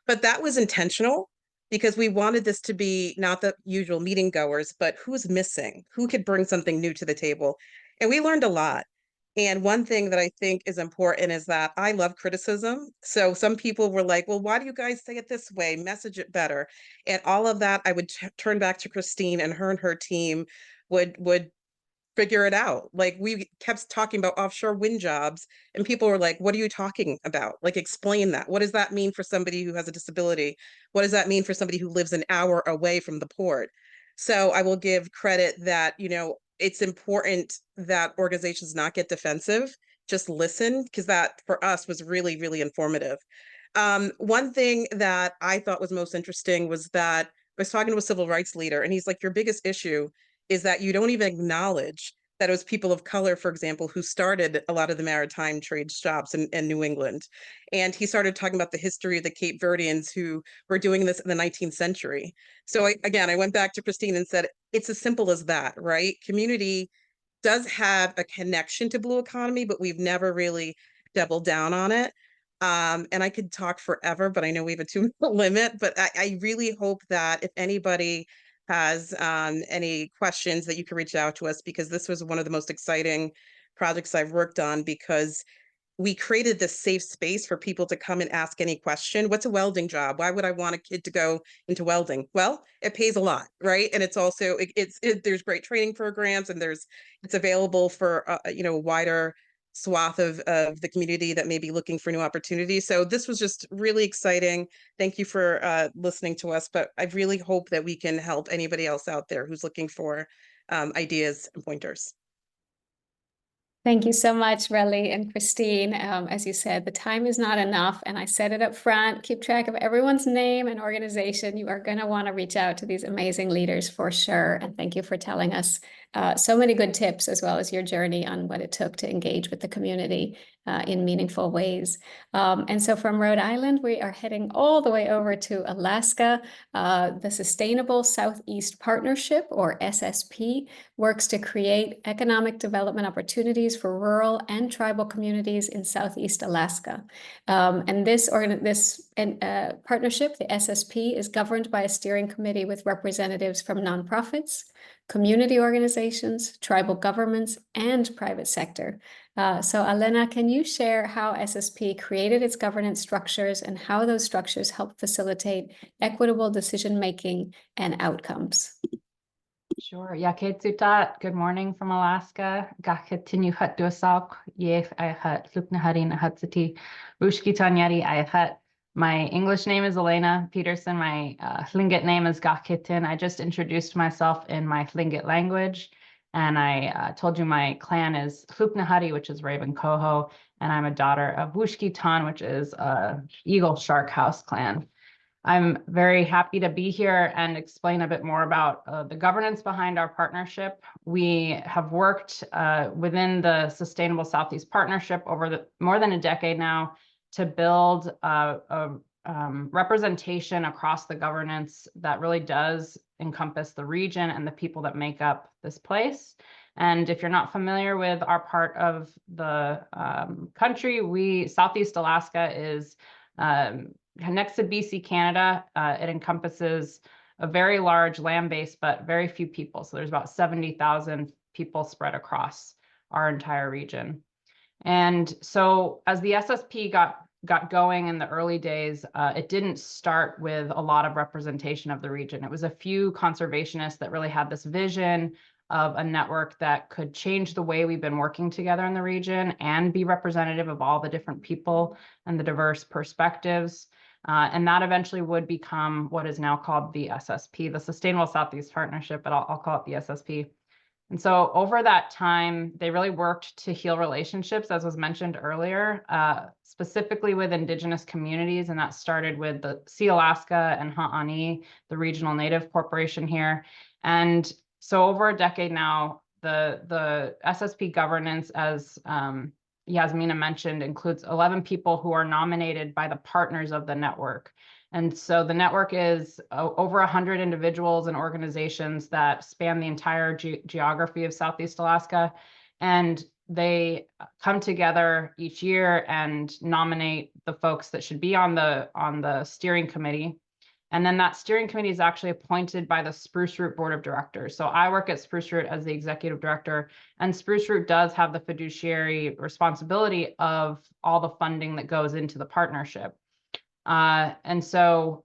But that was intentional because we wanted this to be not the usual meeting goers, but who's missing, who could bring something new to the table. And we learned a lot. And one thing that I think is important is that I love criticism. So some people were like, well, why do you guys say it this way? Message it better. And all of that, I would turn back to Christine, and her team would figure it out. Like, we kept talking about offshore wind jobs, and people were like, what are you talking about? Like, explain that. What does that mean for somebody who has a disability? What does that mean for somebody who lives an hour away from the port? So I will give credit that, it's important that organizations not get defensive, just listen, because that for us was really, really informative. One thing that I thought was most interesting was that I was talking to a civil rights leader, and he's like, your biggest issue is that you don't even acknowledge that it was people of color, for example, who started a lot of the maritime trade shops in New England. And he started talking about the history of the Cape Verdeans who were doing this in the 19th century. So I went back to Christine and said, it's as simple as that, right? Community does have a connection to Blue economy, but we've never really doubled down on it. And I could talk forever, but I know we have a 2-minute limit. But I really hope that if anybody has any questions, that you can reach out to us, because this was one of the most exciting projects I've worked on, because we created this safe space for people to come and ask any question. What's a welding job? Why would I want a kid to go into welding? Well, it pays a lot, right? And it's also, there's great training programs, and it's available for, a wider swath of the community that may be looking for new opportunities. So this was just really exciting. Thank you for listening to us, but I really hope that we can help anybody else out there who's looking for ideas and pointers. Thank you so much, Relly and Christine. As you said, the time is not enough, and I said it up front, keep track of everyone's name and organization. You are going to want to reach out to these amazing leaders for sure. And thank you for telling us so many good tips, as well as your journey on what it took to engage with the community in meaningful ways. And so from Rhode Island, we are heading all the way over to Alaska. The Sustainable Southeast Partnership, or SSP, works to create economic development opportunities for rural and tribal communities in Southeast Alaska. And this partnership, the SSP, is governed by a steering committee with representatives from nonprofits, community organizations, tribal governments, and private sector. So Elena, can you share how SSP created its governance structures and how those structures help facilitate equitable decision-making and outcomes? Sure. Yaketsutat. Good morning from Alaska. Gaketinu hut duasak. Yef I hut luknaharin hutsati. Rushki tanyari I hut. My English name is Elena Peterson. My Tlingit name is Gakitin. I just introduced myself in my Tlingit language. And I told you my clan is Hlupnahari, which is Raven Coho. And I'm a daughter of Wushki Tan, which is Eagle Shark House clan. I'm very happy to be here and explain a bit more about the governance behind our partnership. We have worked within the Sustainable Southeast Partnership over more than a decade now to build a representation across the governance that really does encompass the region and the people that make up this place. And if you're not familiar with our part of the country, Southeast Alaska is next to BC, Canada. It encompasses a very large land base, but very few people. So there's about 70,000 people spread across our entire region. And so as the SSP got going in the early days, it didn't start with a lot of representation of the region. It was a few conservationists that really had this vision of a network that could change the way we've been working together in the region and be representative of all the different people and the diverse perspectives. And that eventually would become what is now called the SSP, the Sustainable Southeast Partnership, but I'll call it the SSP. And so over that time, they really worked to heal relationships, as was mentioned earlier, specifically with Indigenous communities. And that started with the Sea Alaska and Ha'ani, the regional native corporation here. And so over a decade now, the SSP governance, as Yasmina mentioned, includes 11 people who are nominated by the partners of the network. And so the network is over 100 individuals and organizations that span the entire geography of Southeast Alaska. And they come together each year and nominate the folks that should be on the steering committee. And then that steering committee is actually appointed by the Spruce Root Board of Directors. So I work at Spruce Root as the executive director, and Spruce Root does have the fiduciary responsibility of all the funding that goes into the partnership. And so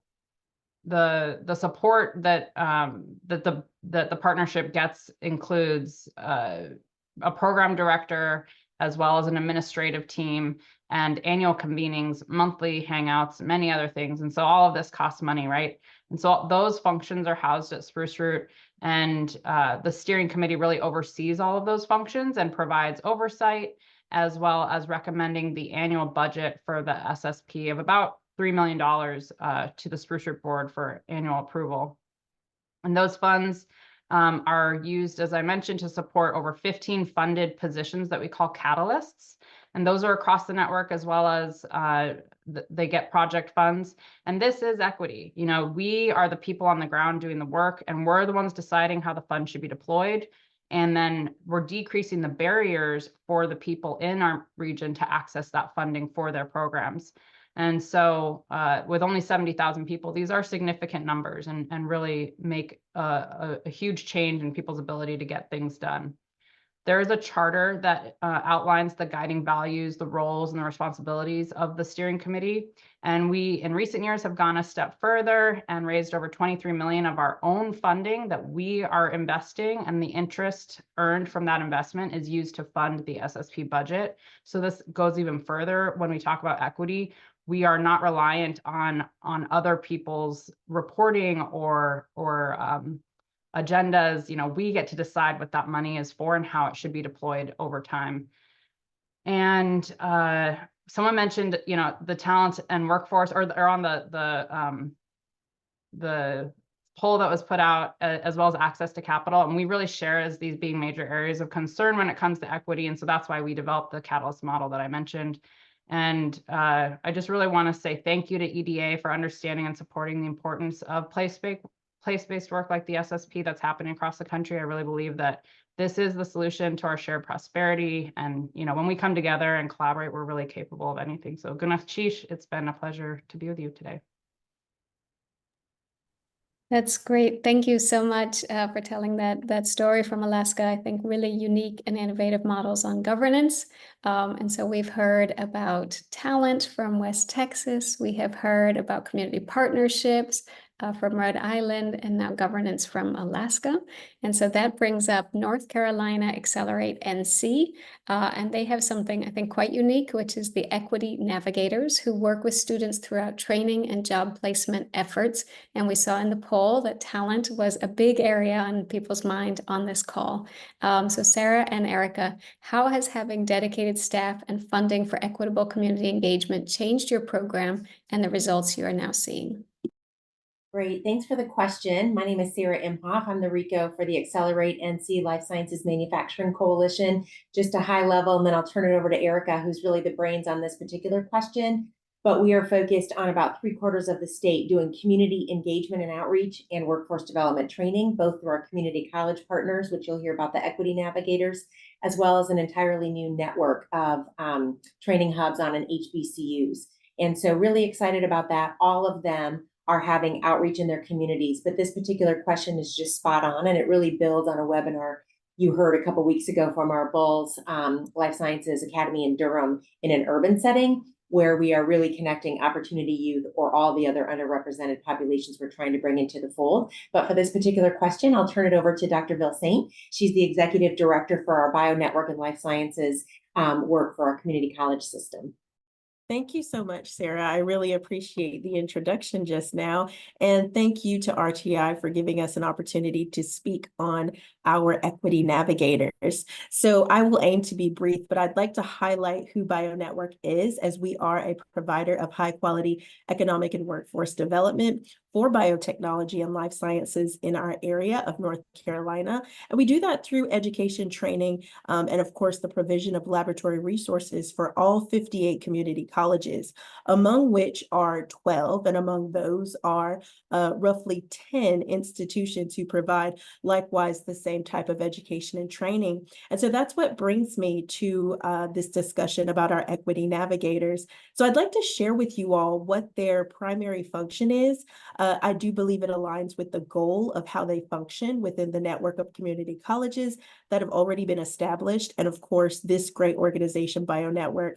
the support that the partnership gets includes a program director, as well as an administrative team, and annual convenings, monthly hangouts, many other things. And so all of this costs money, right? And so those functions are housed at Spruce Root, and the steering committee really oversees all of those functions and provides oversight, as well as recommending the annual budget for the SSP of about $3 million to the Spruce Root Board for annual approval. And those funds are used, as I mentioned, to support over 15 funded positions that we call catalysts. And those are across the network, as well as they get project funds. And this is equity. You know, we are the people on the ground doing the work, and we're the ones deciding how the fund should be deployed. And then we're decreasing the barriers for the people in our region to access that funding for their programs. And so with only 70,000 people, these are significant numbers and really make a huge change in people's ability to get things done. There is a charter that outlines the guiding values, the roles, and the responsibilities of the steering committee. And we, in recent years, have gone a step further and raised over 23 million of our own funding that we are investing, and the interest earned from that investment is used to fund the SSP budget. So this goes even further when we talk about equity. We are not reliant on other people's reporting or agendas. You know, we get to decide what that money is for and how it should be deployed over time. And someone mentioned, you know, the talent and workforce, or on the poll that was put out, as well as access to capital. And we really share as these being major areas of concern when it comes to equity. And so that's why we developed the Catalyst model that I mentioned. And I just really want to say thank you to EDA for understanding and supporting the importance of place-based work like the SSP that's happening across the country. I really believe that this is the solution to our shared prosperity. And, you know, when we come together and collaborate, we're really capable of anything. So Gunnath Chish, it's been a pleasure to be with you today. That's great. Thank you so much for telling that story from Alaska. I think really unique and innovative models on governance. And so we've heard about talent from West Texas. We have heard about community partnerships from Rhode Island, and now governance from Alaska. And so that brings up North Carolina Accelerate NC. And they have something I think quite unique, which is the Equity Navigators, who work with students throughout training and job placement efforts. And we saw in the poll that talent was a big area on people's mind on this call. So Sarah and Erica, how has having dedicated staff and funding for equitable community engagement changed your program and the results you are now seeing? Great, thanks for the question. My name is Sarah Imhoff. I'm the RICO for the Accelerate NC Life Sciences Manufacturing Coalition. Just a high level, and then I'll turn it over to Erica, who's really the brains on this particular question. but we are focused on about 3/4 of the state doing community engagement and outreach and workforce development training, both through our community college partners, which you'll hear about the equity navigators, as well as an entirely new network of training hubs on an HBCUs. And so really excited about that. All of them are having outreach in their communities, but this particular question is just spot on, and it really builds on a webinar you heard a couple of weeks ago from our Bulls Life Sciences Academy in Durham in an urban setting, where we are really connecting opportunity youth or all the other underrepresented populations we're trying to bring into the fold. But for this particular question, I'll turn it over to Dr. Vilsaint. She's the executive director for our Bio Network and Life Sciences work for our community college system. Thank you so much, Sarah. I really appreciate the introduction just now. And thank you to RTI for giving us an opportunity to speak on our equity navigators. So I will aim to be brief, but I'd like to highlight who BioNetwork is, as we are a provider of high quality economic and workforce development for biotechnology and life sciences in our area of North Carolina. And we do that through education, training, and of course, the provision of laboratory resources for all 58 community colleges, among which are 12, and among those are roughly 10 institutions who provide likewise the same type of education and training. And so that's what brings me to this discussion about our equity navigators. So I'd like to share with you all what their primary function is. I do believe it aligns with the goal of how they function within the network of community colleges that have already been established. And of course, this great organization, BioNetwork,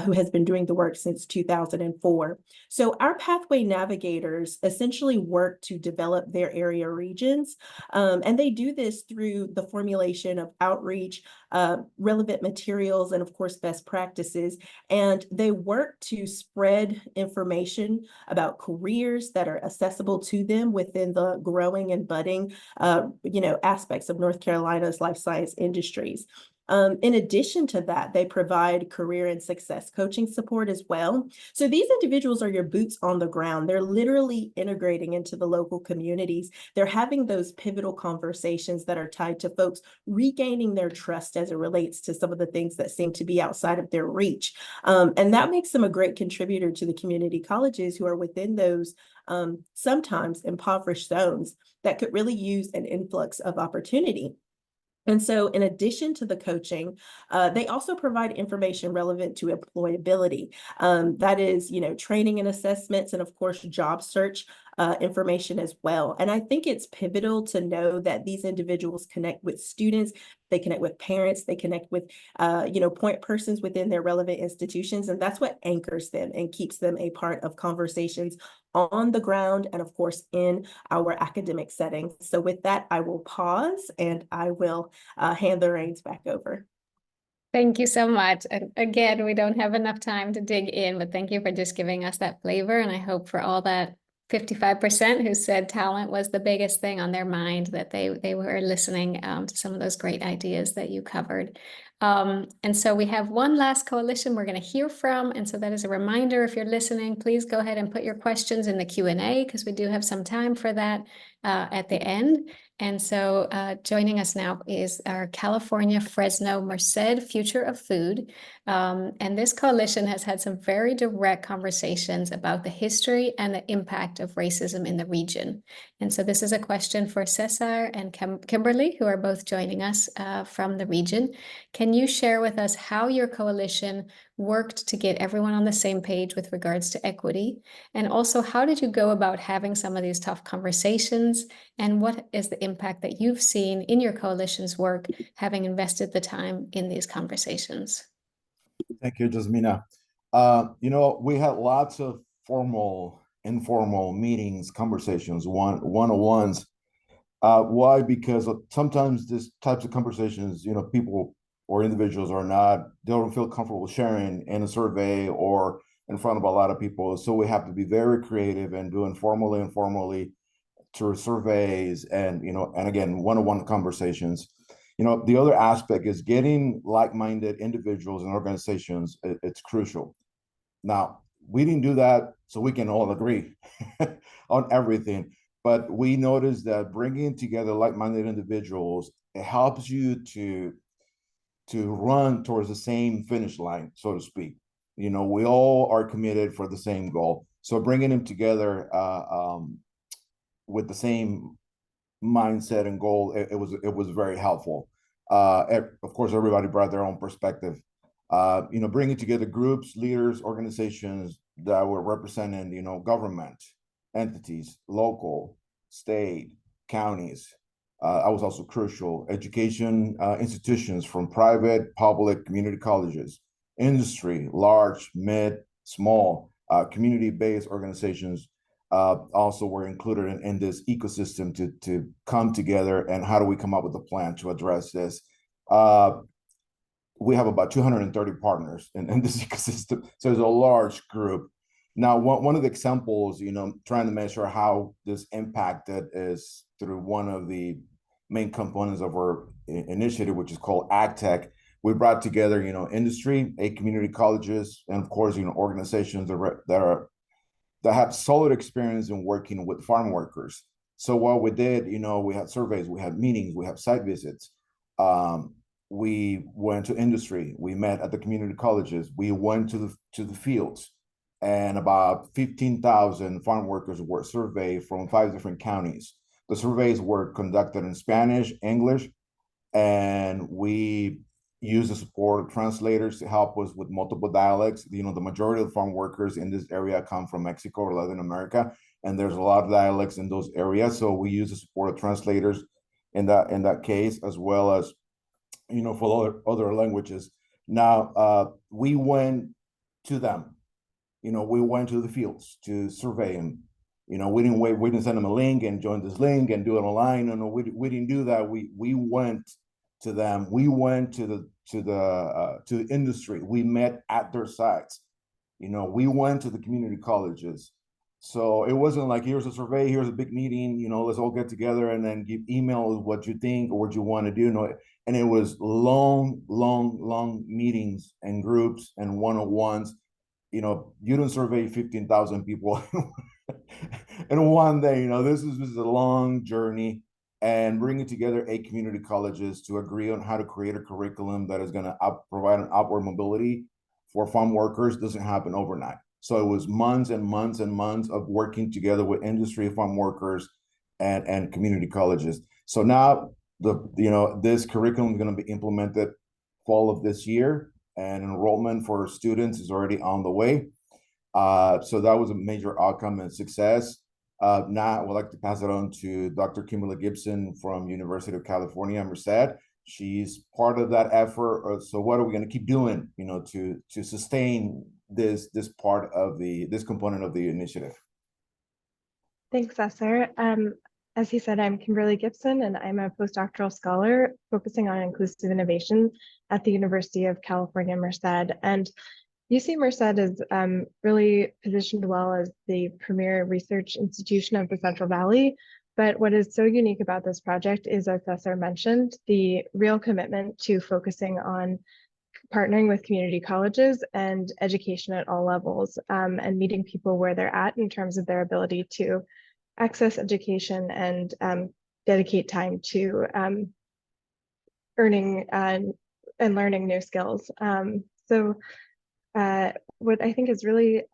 who has been doing the work since 2004. So our pathway navigators essentially work to develop their area regions. And they do this through the formulation of outreach, relevant materials, and of course, best practices. And they work to spread information about careers that are accessible to them within the growing and budding, aspects of North Carolina's life science industries. In addition to that, they provide career and success coaching support as well. So these individuals are your boots on the ground. They're literally integrating into the local communities. They're having those pivotal conversations that are tied to folks regaining their trust as it relates to some of the things that seem to be outside of their reach. And that makes them a great contributor to the community colleges who are within those sometimes impoverished zones that could really use an influx of opportunity. And so in addition to the coaching, they also provide information relevant to employability. That is, training and assessments, and of course, job search information as well. And I think it's pivotal to know that these individuals connect with students, they connect with parents, they connect with, point persons within their relevant institutions. And that's what anchors them and keeps them a part of conversations on the ground and of course in our academic setting. So with that, I will pause and I will hand the reins back over. Thank you so much. And again, we don't have enough time to dig in, but thank you for just giving us that flavor. And I hope for all that 55% who said talent was the biggest thing on their mind, that they were listening to some of those great ideas that you covered. And so we have one last coalition we're going to hear from. And so that is a reminder, if you're listening, please go ahead and put your questions in the Q&A, because we do have some time for that at the end. And so joining us now is our California Fresno Merced Future of Food. And this coalition has had some very direct conversations about the history and the impact of racism in the region. And so this is a question for Cesar and Kimberly, who are both joining us from the region. Can you share with us how your coalition worked to get everyone on the same page with regards to equity? And also, how did you go about having some of these tough conversations? And what is the impact that you've seen in your coalition's work, having invested the time in these conversations? Thank you, Jasmina. We had lots of formal, informal meetings, conversations, one-on-ones. Why? Because sometimes these types of conversations, people or individuals they don't feel comfortable sharing in a survey or in front of a lot of people. So we have to be very creative and do informally through surveys and, and again, one-on-one conversations. The other aspect is getting like-minded individuals and organizations. It's crucial. Now, we didn't do that so we can all agree on everything, but we noticed that bringing together like-minded individuals, it helps you to run towards the same finish line, so to speak. You know, we all are committed for the same goal. So bringing them together with the same mindset and goal, it was very helpful. Of course, everybody brought their own perspective. You know, bringing together groups, leaders, organizations that were representing, you know, government entities, local, state, counties. I was also crucial. Education institutions from private, public, community colleges, industry, large, mid, small, community-based organizations also were included in this ecosystem to come together. And how do we come up with a plan to address this? We have about 230 partners in this ecosystem. So it's a large group. Now, one of the examples, you know, trying to measure how this impacted is through one of the main components of our initiative, which is called AgTech. We brought together, you know, industry, 8 community colleges, and of course, you know, organizations that have solid experience in working with farm workers. So what we did, you know, we had surveys, we had meetings, we have site visits. We went to industry, we met at the community colleges, we went to the fields, and about 15,000 farm workers were surveyed from 5 different counties. The surveys were conducted in Spanish, English, and we use the support of translators to help us with multiple dialects. You know, the majority of farm workers in this area come from Mexico or Latin America, and there's a lot of dialects in those areas. So we use the support of translators in that case, as well as, you know, for other languages. Now, we went to them. You know, we went to the fields to survey, and, you know, we didn't send them a link and join this link and do it online. No, we didn't do that. We went to them. We went to the industry. We met at their sites. You know, we went to the community colleges. So it wasn't like, here's a survey, here's a big meeting, you know, let's all get together and then give emails what you think or what you want to do. No, and it was long meetings and groups and one-on-ones. You know, you don't survey 15,000 people in one day. You know, this is a long journey, and bringing together 8 community colleges to agree on how to create a curriculum that is going to provide an upward mobility for farm workers doesn't happen overnight. So it was months and months and months of working together with industry, farm workers, and community colleges. So now this curriculum is going to be implemented fall of this year, and enrollment for students is already on the way. So that was a major outcome and success. Now I would like to pass it on to Dr. Kimberly Gibson from University of California, Merced. She's part of that effort. So what are we going to keep doing, you know, to sustain this part of this component of the initiative? Thanks, Cesar. As he said, I'm Kimberly Gibson, and I'm a postdoctoral scholar focusing on inclusive innovation at the University of California, Merced. And UC Merced is really positioned well as the premier research institution of the Central Valley. But what is so unique about this project is, as Cesar mentioned, the real commitment to focusing on partnering with community colleges and education at all levels, and meeting people where they're at in terms of their ability to access education and dedicate time to earning and learning new skills. So what I think is really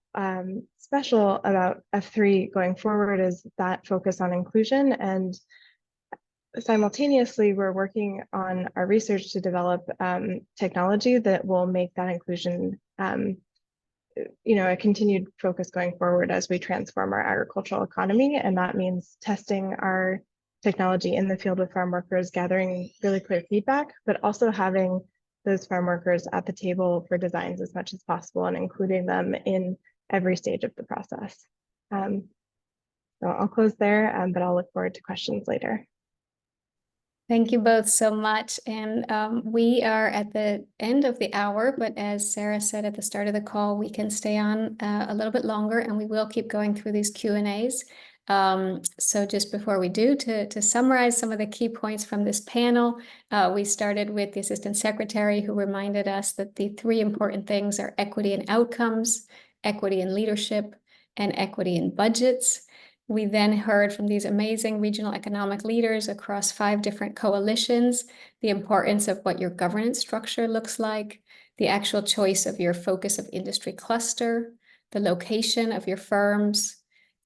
special about F3 going forward is that focus on inclusion, and simultaneously we're working on our research to develop technology that will make that inclusion a continued focus going forward as we transform our agricultural economy. And that means testing our technology in the field with farm workers, gathering really clear feedback, but also having those farm workers at the table for designs as much as possible and including them in every stage of the process. So I'll close there, but I'll look forward to questions later. Thank you both so much. And we are at the end of the hour, but as Sarah said at the start of the call, we can stay on a little bit longer, and we will keep going through these Q&As. So just before we do, to summarize some of the key points from this panel, we started with the Assistant Secretary, who reminded us that the 3 important things are equity in outcomes, equity in leadership, and equity in budgets. We then heard from these amazing regional economic leaders across 5 different coalitions, the importance of what your governance structure looks like, the actual choice of your focus of industry cluster, the location of your firms,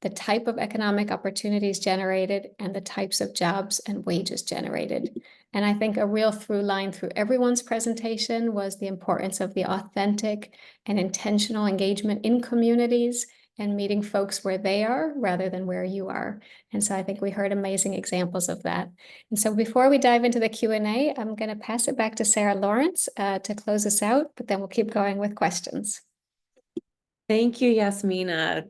the type of economic opportunities generated, and the types of jobs and wages generated. And I think a real through line through everyone's presentation was the importance of the authentic and intentional engagement in communities and meeting folks where they are rather than where you are. And so I think we heard amazing examples of that. And so before we dive into the Q&A, I'm going to pass it back to Sarah Lawrence to close us out, but then we'll keep going with questions. Thank you, Yasmina.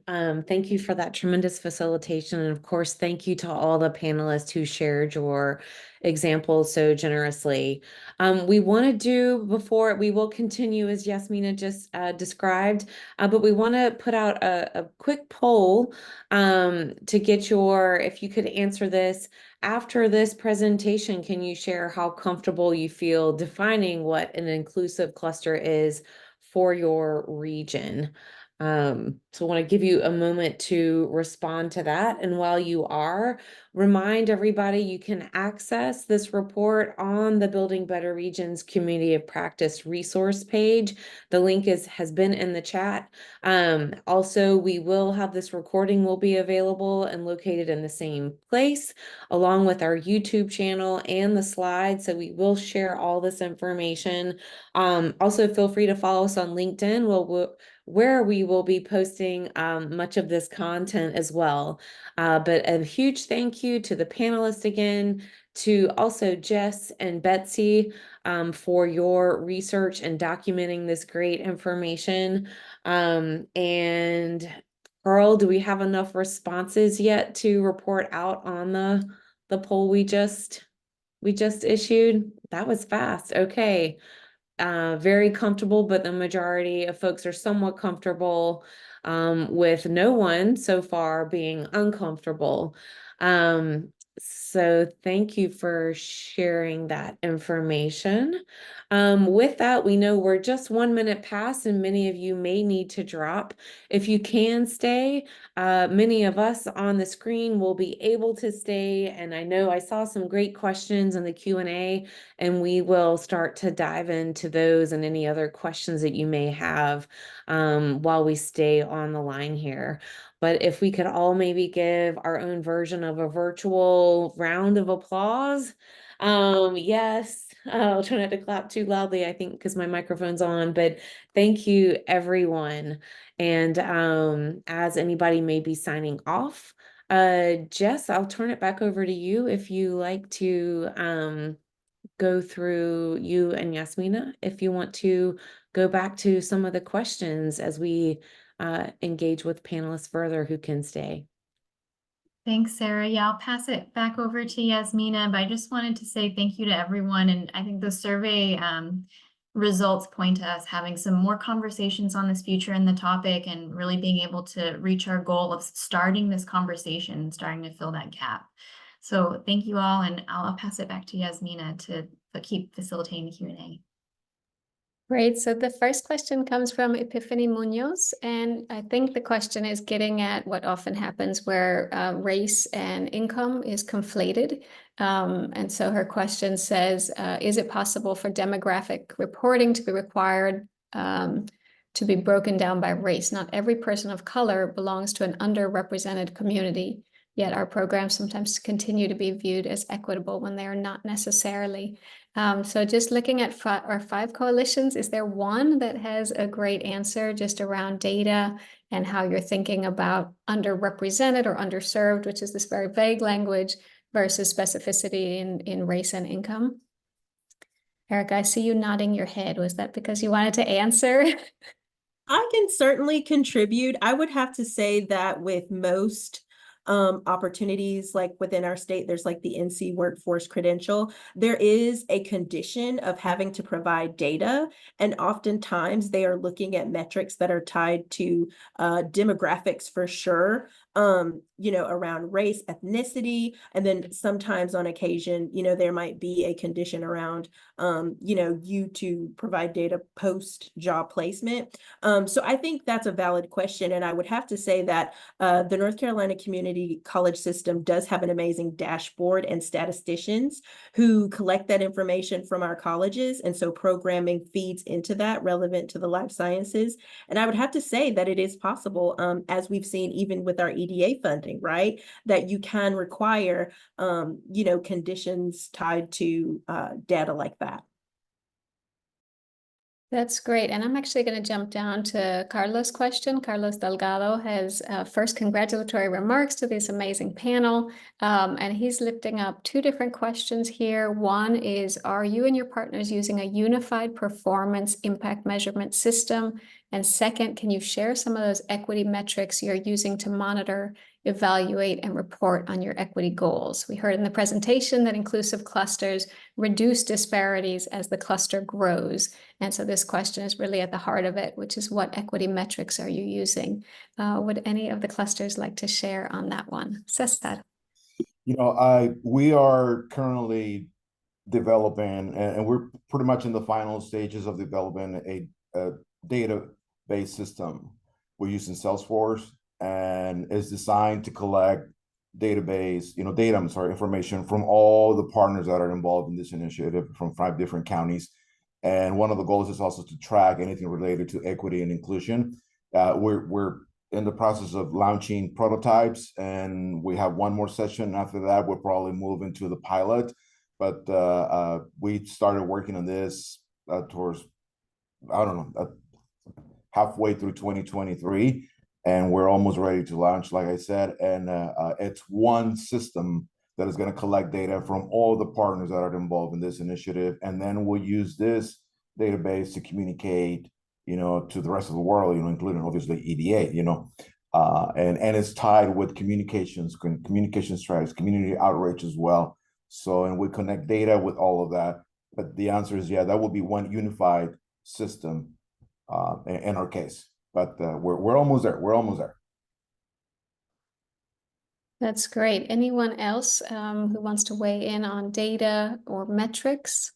Thank you for that tremendous facilitation. And of course, thank you to all the panelists who shared your examples so generously. We want to do before we will continue as Yasmina just described, but we want to put out a quick poll to get your, if you could answer this after this presentation, can you share how comfortable you feel defining what an inclusive cluster is for your region? So I want to give you a moment to respond to that. And while you are, remind everybody you can access this report on the Building Better Regions Community of Practice resource page. The link has been in the chat. Also, we will have this recording will be available and located in the same place, along with our YouTube channel and the slides. So we will share all this information. Also, feel free to follow us on LinkedIn. Where we will be posting much of this content as well. But a huge thank you to the panelists again, to also Jess and Betsy for your research and documenting this great information. And Pearl, do we have enough responses yet to report out on the poll we just issued? That was fast. Okay. Very comfortable, but the majority of folks are somewhat comfortable with no one so far being uncomfortable. So thank you for sharing that information. With that, we know we're just 1 minute past and many of you may need to drop. If you can stay, many of us on the screen will be able to stay. And I know I saw some great questions in the Q&A, and we will start to dive into those and any other questions that you may have while we stay on the line here. But if we could all maybe give our own version of a virtual round of applause. Yes, I'll try not to clap too loudly, I think, because my microphone's on, but thank you, everyone. And as anybody may be signing off, Jess, I'll turn it back over to you if you like to go through, you and Yasmina, if you want to go back to some of the questions as we engage with panelists further who can stay. Thanks, Sarah. Yeah, I'll pass it back over to Yasmina, but I just wanted to say thank you to everyone. And I think the survey results point to us having some more conversations on this future in the topic and really being able to reach our goal of starting this conversation and starting to fill that gap. So thank you all, and I'll pass it back to Yasmina to keep facilitating the Q&A. Great. So the first question comes from Epiphany Munoz, and I think the question is getting at what often happens where race and income is conflated. And so her question says, is it possible for demographic reporting to be required to be broken down by race? Not every person of color belongs to an underrepresented community, yet our programs sometimes continue to be viewed as equitable when they are not necessarily. So just looking at our 5 coalitions, is there one that has a great answer just around data and how you're thinking about underrepresented or underserved, which is this very vague language, versus specificity in race and income? Erica, I see you nodding your head. Was that because you wanted to answer? I can certainly contribute. I would have to say that with most opportunities like within our state, there's like the NC workforce credential. There is a condition of having to provide data, and oftentimes they are looking at metrics that are tied to demographics for sure. around race, ethnicity, and then sometimes on occasion, there might be a condition around, you to provide data post job placement. So I think that's a valid question. And I would have to say that the North Carolina Community College system does have an amazing dashboard and statisticians who collect that information from our colleges. And so programming feeds into that relevant to the life sciences. And I would have to say that it is possible, as we've seen even with our EDA funding, right, that you can require, conditions tied to data like that. That's great. And I'm actually going to jump down to Carlos' question. Carlos Delgado has first congratulatory remarks to this amazing panel. And he's lifting up two different questions here. One is, are you and your partners using a unified performance impact measurement system? And second, can you share some of those equity metrics you're using to monitor, evaluate, and report on your equity goals? We heard in the presentation that inclusive clusters reduce disparities as the cluster grows. And so this question is really at the heart of it, which is what equity metrics are you using? Would any of the clusters like to share on that one? Cesar. We are currently developing, and we're pretty much in the final stages of developing a database system. We're using Salesforce, and it's designed to collect information from all the partners that are involved in this initiative from 5 different counties. And one of the goals is also to track anything related to equity and inclusion. We're in the process of launching prototypes, and we have one more session. After that, we'll probably move into the pilot. But we started working on this towards, halfway through 2023. And we're almost ready to launch, like I said. And it's one system that is going to collect data from all the partners that are involved in this initiative. And then we'll use this database to communicate, to the rest of the world, including obviously EDA, and it's tied with communication strategies, community outreach as well. So, and we connect data with all of that. But the answer is, yeah, that will be one unified system in our case. But we're almost there. We're almost there. That's great. Anyone else who wants to weigh in on data or metrics?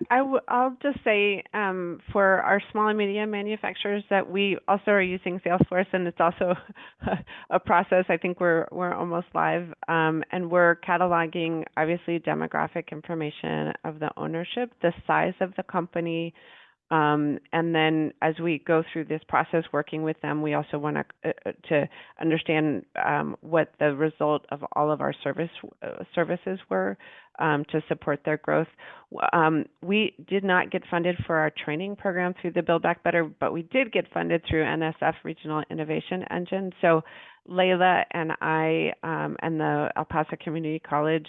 I'll just say for our small and medium manufacturers that we also are using Salesforce, and it's also a process. I think we're almost live, and we're cataloging obviously demographic information of the ownership, the size of the company. And then as we go through this process working with them, we also want to understand what the result of all of our services were to support their growth. We did not get funded for our training program through the Build Back Better, but we did get funded through NSF Regional Innovation Engine. So Layla and I and the El Paso Community College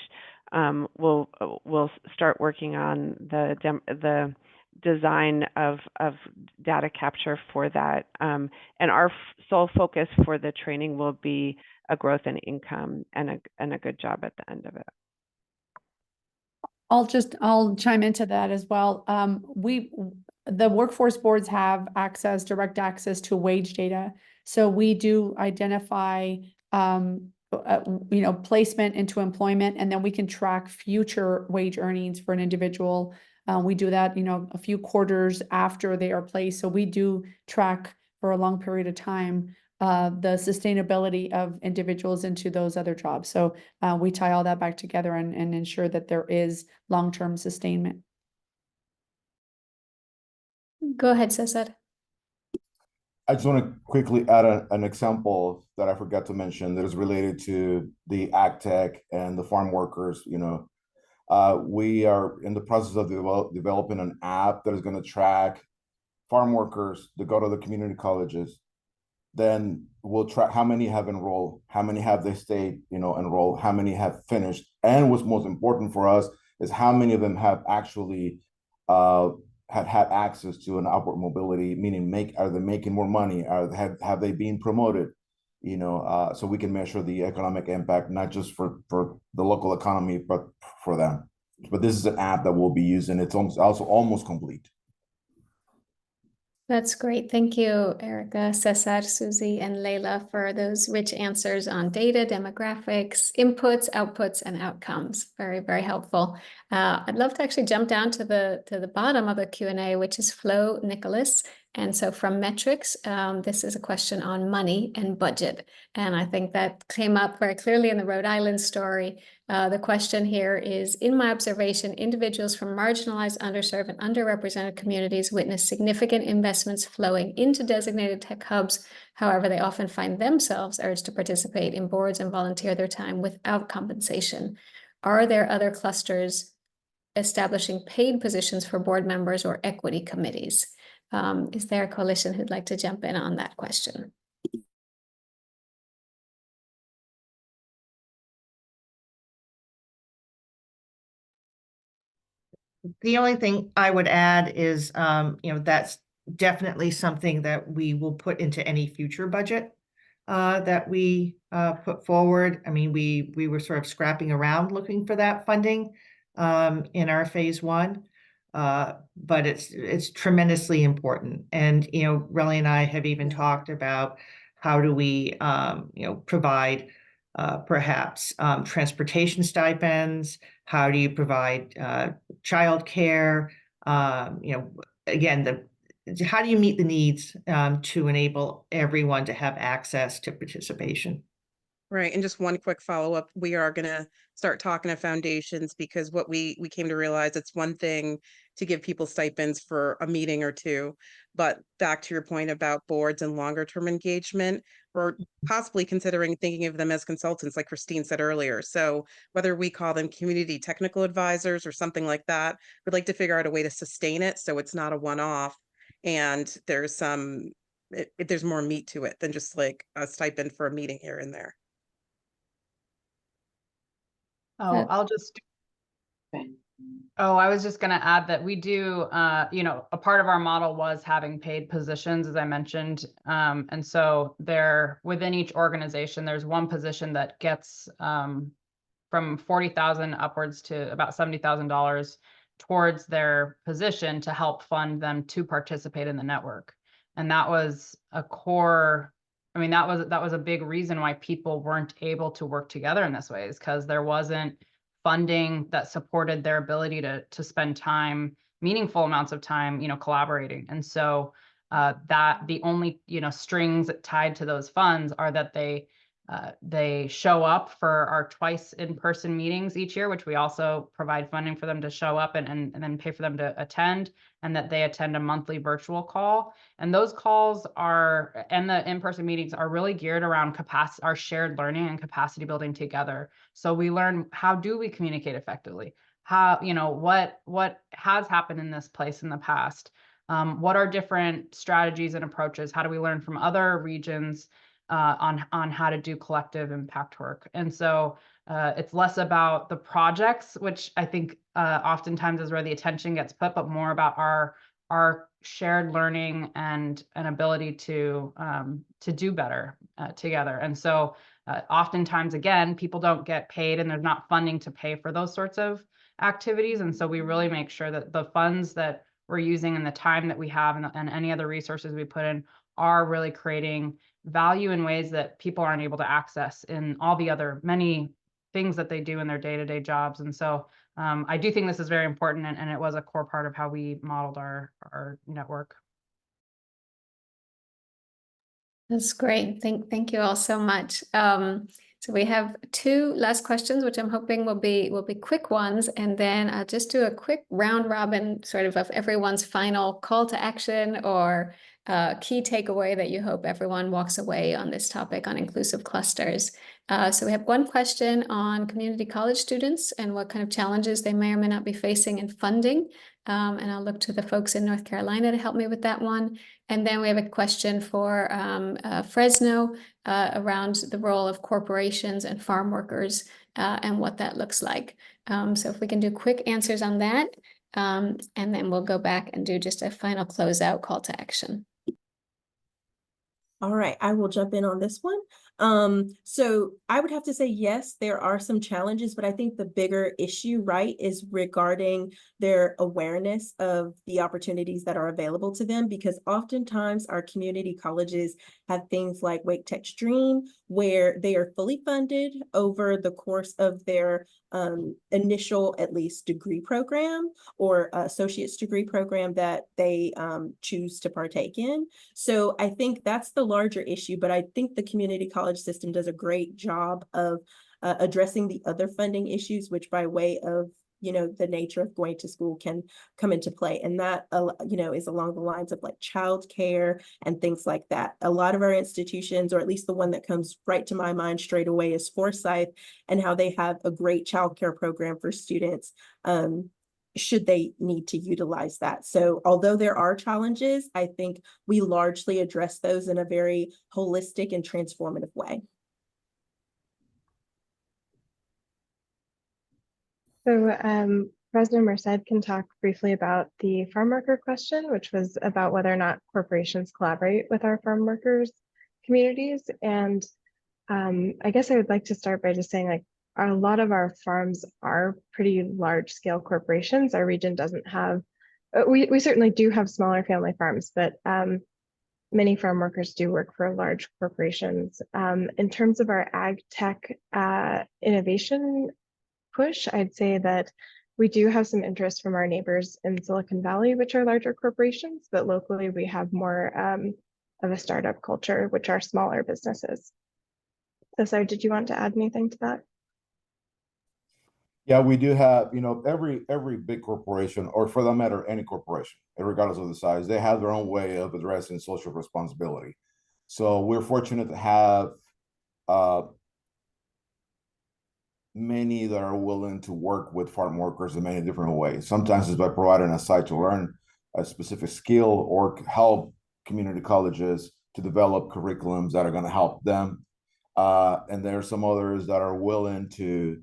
will start working on the design of data capture for that. And our sole focus for the training will be a growth in income and a good job at the end of it. I'll chime into that as well. The workforce boards have direct access to wage data. So we do identify, placement into employment, and then we can track future wage earnings for an individual. We do that, a few quarters after they are placed. So we do track for a long period of time the sustainability of individuals into those other jobs. So we tie all that back together and ensure that there is long-term sustainment. Go ahead, Cesar. I just want to quickly add an example that I forgot to mention that is related to the ag tech and the farm workers. We are in the process of developing an app that is going to track farm workers that go to the community colleges. Then we'll track how many have enrolled, how many have they stayed, enrolled, how many have finished. And what's most important for us is how many of them have actually have had access to an upward mobility, meaning are they making more money? Have they been promoted? So we can measure the economic impact, not just for the local economy, but for them. But this is an app that we'll be using. It's also almost complete. That's great. Thank you, Erica, Cesar, Susie, and Leila for those rich answers on data, demographics, inputs, outputs, and outcomes. Very, very helpful. I'd love to actually jump down to the bottom of the Q&A, which is Flo Nicholas. And so from metrics, this is a question on money and budget. And I think that came up very clearly in the Rhode Island story. The question here is, in my observation, individuals from marginalized, underserved, and underrepresented communities witness significant investments flowing into designated tech hubs. However, they often find themselves urged to participate in boards and volunteer their time without compensation. Are there other clusters establishing paid positions for board members or equity committees? Is there a coalition who'd like to jump in on that question? The only thing I would add is, that's definitely something that we will put into any future budget that we put forward. I mean, we were sort of scrapping around looking for that funding in our phase one, but it's tremendously important. And, Relly and I have even talked about how do we, provide perhaps transportation stipends. How do you provide childcare? Again, how do you meet the needs to enable everyone to have access to participation? Right. And just one quick follow-up. We are going to start talking to foundations, because what we came to realize, it's one thing to give people stipends for a meeting or two, but back to your point about boards and longer term engagement, we're possibly considering thinking of them as consultants, like Christine said earlier. So whether we call them community technical advisors or something like that, we'd like to figure out a way to sustain it so it's not a one-off, and there's there's more meat to it than just like a stipend for a meeting here and there. Oh, I was just going to add that we do, a part of our model was having paid positions, as I mentioned. And so within each organization, there's one position that gets from $40,000 upwards to about $70,000 towards their position to help fund them to participate in the network. And that was a core. I mean, that was a big reason why people weren't able to work together in this way, is because there wasn't funding that supported their ability to spend time, meaningful amounts of time, collaborating. And so that the only, strings tied to those funds are that they show up for our twice in-person meetings each year, which we also provide funding for them to show up and then pay for them to attend, and that they attend a monthly virtual call. And those calls and the in-person meetings are really geared around our shared learning and capacity building together. So we learn, how do we communicate effectively? How, what has happened in this place in the past? What are different strategies and approaches? How do we learn from other regions on how to do collective impact work? And so it's less about the projects, which I think oftentimes is where the attention gets put, but more about our shared learning and an ability to do better together. And so oftentimes, again, people don't get paid, and there's not funding to pay for those sorts of activities. And so we really make sure that the funds that we're using and the time that we have and any other resources we put in are really creating value in ways that people aren't able to access in all the other many things that they do in their day-to-day jobs. And so I do think this is very important, and it was a core part of how we modeled our network. That's great. Thank you all so much. So we have two last questions, which I'm hoping will be quick ones, and then I'll just do a quick round robin sort of everyone's final call to action or key takeaway that you hope everyone walks away on this topic on inclusive clusters. So we have one question on community college students and what kind of challenges they may or may not be facing in funding. And I'll look to the folks in North Carolina to help me with that one. And then we have a question for Fresno around the role of corporations and farm workers and what that looks like. So if we can do quick answers on that, and then we'll go back and do just a final closeout call to action. All right, I will jump in on this one. So I would have to say, yes, there are some challenges, but I think the bigger issue, right, is regarding their awareness of the opportunities that are available to them, because oftentimes our community colleges have things like Wake Tech Stream, where they are fully funded over the course of their initial, at least, degree program or associate's degree program that they choose to partake in. So I think that's the larger issue, but I think the community college system does a great job of addressing the other funding issues, which by way of, you know, the nature of going to school can come into play. And that, you know, is along the lines of like childcare and things like that. A lot of our institutions, or at least the one that comes right to my mind straight away, is Forsyth, and how they have a great childcare program for students. Should they need to utilize that. So although there are challenges, I think we largely address those in a very holistic and transformative way. So President Merced can talk briefly about the farm worker question, which was about whether or not corporations collaborate with our farm workers communities. And I guess I would like to start by just saying, like, a lot of our farms are pretty large scale corporations. Our region doesn't have, we certainly do have smaller family farms, but many farm workers do work for large corporations. In terms of our ag tech innovation push, I'd say that we do have some interest from our neighbors in Silicon Valley, which are larger corporations, but locally we have more of a startup culture, which are smaller businesses. So sorry, did you want to add anything to that? Yeah, we do have, you know, every big corporation, or for that matter, any corporation, regardless of the size, they have their own way of addressing social responsibility. So we're fortunate to have many that are willing to work with farm workers in many different ways. Sometimes it's by providing a site to learn a specific skill, or help community colleges to develop curriculums that are going to help them. And there are some others that are willing to,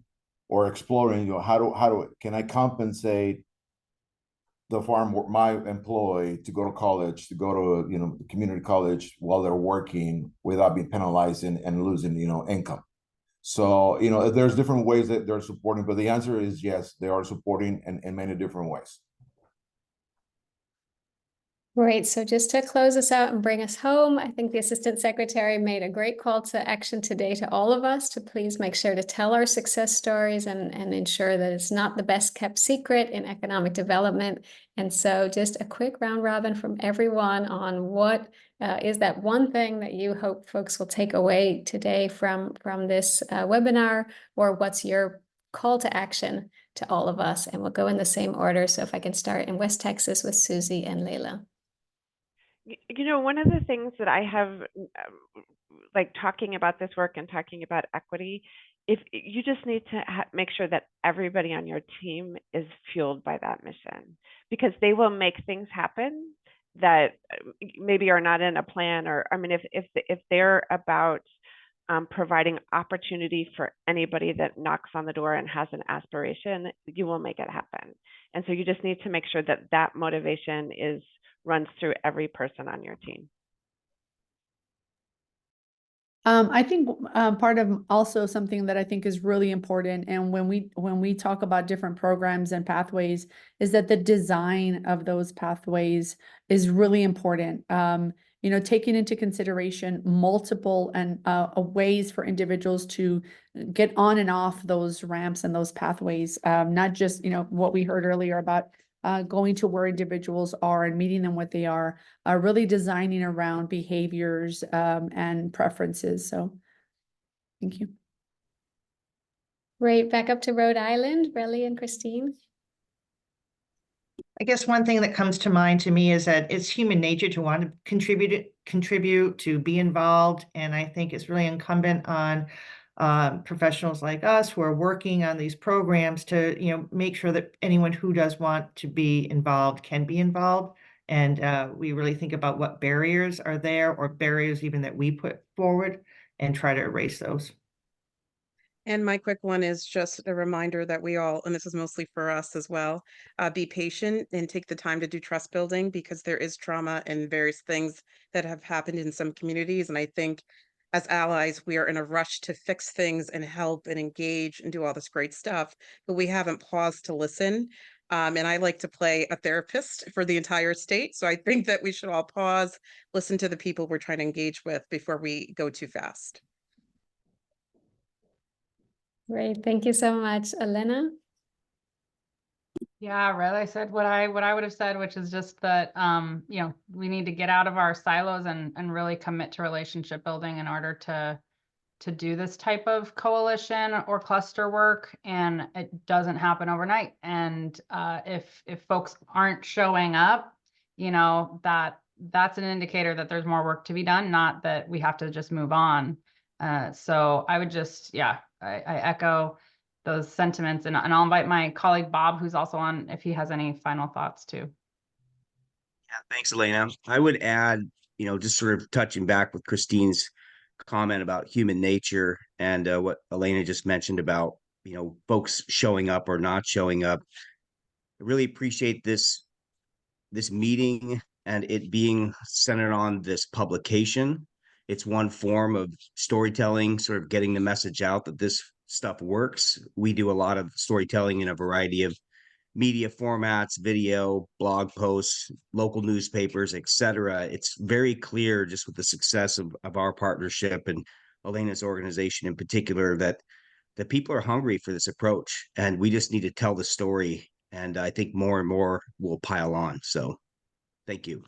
or exploring, you know, can I compensate the my employee to go to college, to go to, you know, community college while they're working without being penalized and losing, you know, income. So, you know, there's different ways that they're supporting, but the answer is yes, they are supporting in many different ways. Great. So just to close us out and bring us home, I think the Assistant Secretary made a great call to action today to all of us to please make sure to tell our success stories and ensure that it's not the best kept secret in economic development. And so just a quick round robin from everyone on what is that one thing that you hope folks will take away today from this webinar, or what's your call to action to all of us? And we'll go in the same order. So if I can start in West Texas with Susie and Layla. You know, one of the things that I have, like talking about this work and talking about equity, if you just need to make sure that everybody on your team is fueled by that mission, because they will make things happen that maybe are not in a plan. Or, I mean, if they're about providing opportunity for anybody that knocks on the door and has an aspiration, you will make it happen. And so you just need to make sure that that motivation runs through every person on your team. I think part of also something that I think is really important, and when we talk about different programs and pathways, is that the design of those pathways is really important. You know, taking into consideration multiple and ways for individuals to get on and off those ramps and those pathways, not just, you know, what we heard earlier about going to where individuals are and meeting them what they are, really designing around behaviors and preferences. So thank you. Great. Back up to Rhode Island, Relly and Christine. I guess one thing that comes to mind to me is that it's human nature to want to contribute, to be involved. And I think it's really incumbent on professionals like us who are working on these programs to, you know, make sure that anyone who does want to be involved can be involved. And we really think about what barriers are there, or barriers even that we put forward, and try to erase those. And my quick one is just a reminder that we all, and this is mostly for us as well, be patient and take the time to do trust building, because there is trauma and various things that have happened in some communities. And I think as allies, we are in a rush to fix things and help and engage and do all this great stuff, but we haven't paused to listen. And I like to play a therapist for the entire state. So I think that we should all pause, listen to the people we're trying to engage with before we go too fast. Great, thank you so much. Elena? Yeah, really. I said what I would have said, which is just that you know, we need to get out of our silos and really commit to relationship building in order to do this type of coalition or cluster work, and it doesn't happen overnight. And if folks aren't showing up, you know, that's an indicator that there's more work to be done, not that we have to just move on. So I would just, yeah, I echo those sentiments, and I'll invite my colleague Bob, who's also on, if he has any final thoughts too. Yeah, thanks, Elena. I would add, you know, just sort of touching back with Christine's comment about human nature and what Elena just mentioned about, you know, folks showing up or not showing up. I really appreciate this meeting and it being centered on this publication. It's one form of storytelling, sort of getting the message out that this stuff works. We do a lot of storytelling in a variety of media formats, video, blog posts, local newspapers, etc. It's very clear just with the success of our partnership and Elena's organization in particular that people are hungry for this approach, and we just need to tell the story. And I think more and more will pile on. So thank you.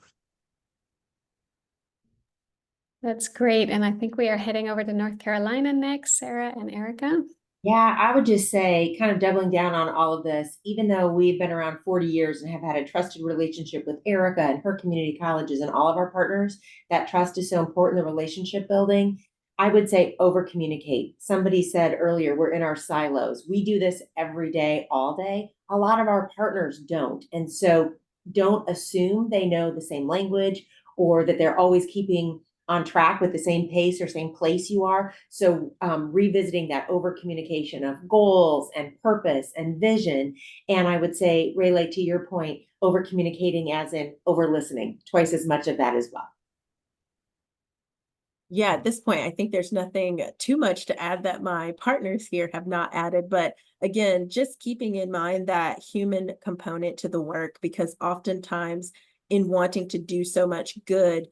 That's great. And I think we are heading over to North Carolina next, Sarah and Erica. Yeah, I would just say, kind of doubling down on all of this, even though we've been around 40 years and have had a trusted relationship with Erica and her community colleges and all of our partners, that trust is so important, the relationship building. I would say over communicate. Somebody said earlier, we're in our silos. We do this every day, all day. A lot of our partners don't. And so don't assume they know the same language or that they're always keeping on track with the same pace or same place you are. So revisiting that over communication of goals and purpose and vision. And I would say, Rayleigh, to your point, over communicating as in over listening, twice as much of that as well. Yeah, at this point, I think there's nothing too much to add that my partners here have not added. But again, just keeping in mind that human component to the work, because oftentimes in wanting to do so much good,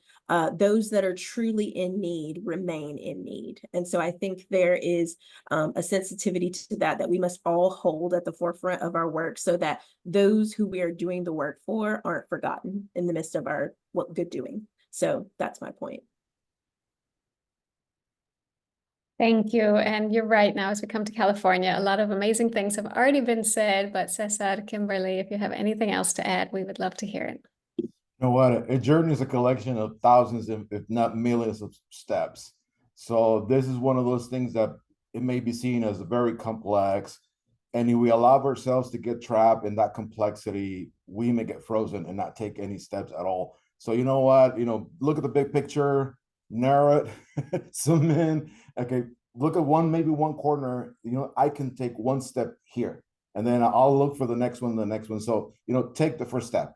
those that are truly in need remain in need. And so I think there is a sensitivity to that we must all hold at the forefront of our work so that those who we are doing the work for aren't forgotten in the midst of our good doing. So that's my point. Thank you. And you're right. Now, as we come to California, a lot of amazing things have already been said, but Cesar, Kimberly, if you have anything else to add, we would love to hear it. You know what? A journey is a collection of thousands, if not millions of steps. So this is one of those things that it may be seen as very complex. And if we allow ourselves to get trapped in that complexity, we may get frozen and not take any steps at all. So you know what? You know, look at the big picture, narrow it, zoom in. Okay, look at maybe one corner. You know, I can take one step here, and then I'll look for the next one, So, you know, take the first step.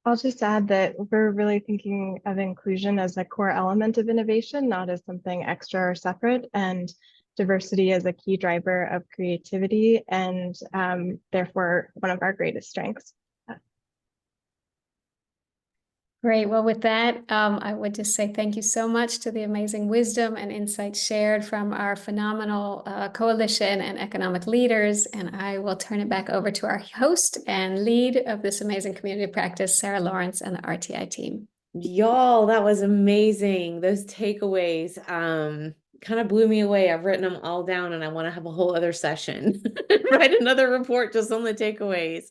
I'll just add that we're really thinking of inclusion as a core element of innovation, not as something extra or separate, and diversity as a key driver of creativity and therefore one of our greatest strengths. Great. Well, with that, I would just say thank you so much to the amazing wisdom and insights shared from our phenomenal coalition and economic leaders. And I will turn it back over to our host and lead of this amazing community practice, Sarah Lawrence, and the RTI team. Y'all, that was amazing. Those takeaways kind of blew me away. I've written them all down and I want to have a whole other session, write another report just on the takeaways.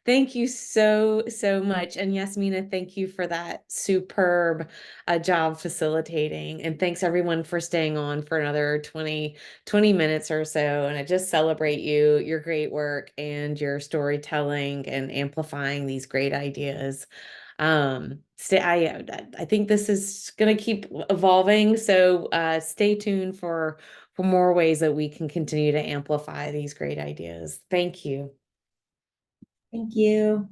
Thank you so much. And Yasmina, thank you for that superb job facilitating. And thanks everyone for staying on for another 20 minutes or so. And I just celebrate you, your great work and your storytelling and amplifying these great ideas. I think this is going to keep evolving. So stay tuned for more ways that we can continue to amplify these great ideas. Thank you. Thank you.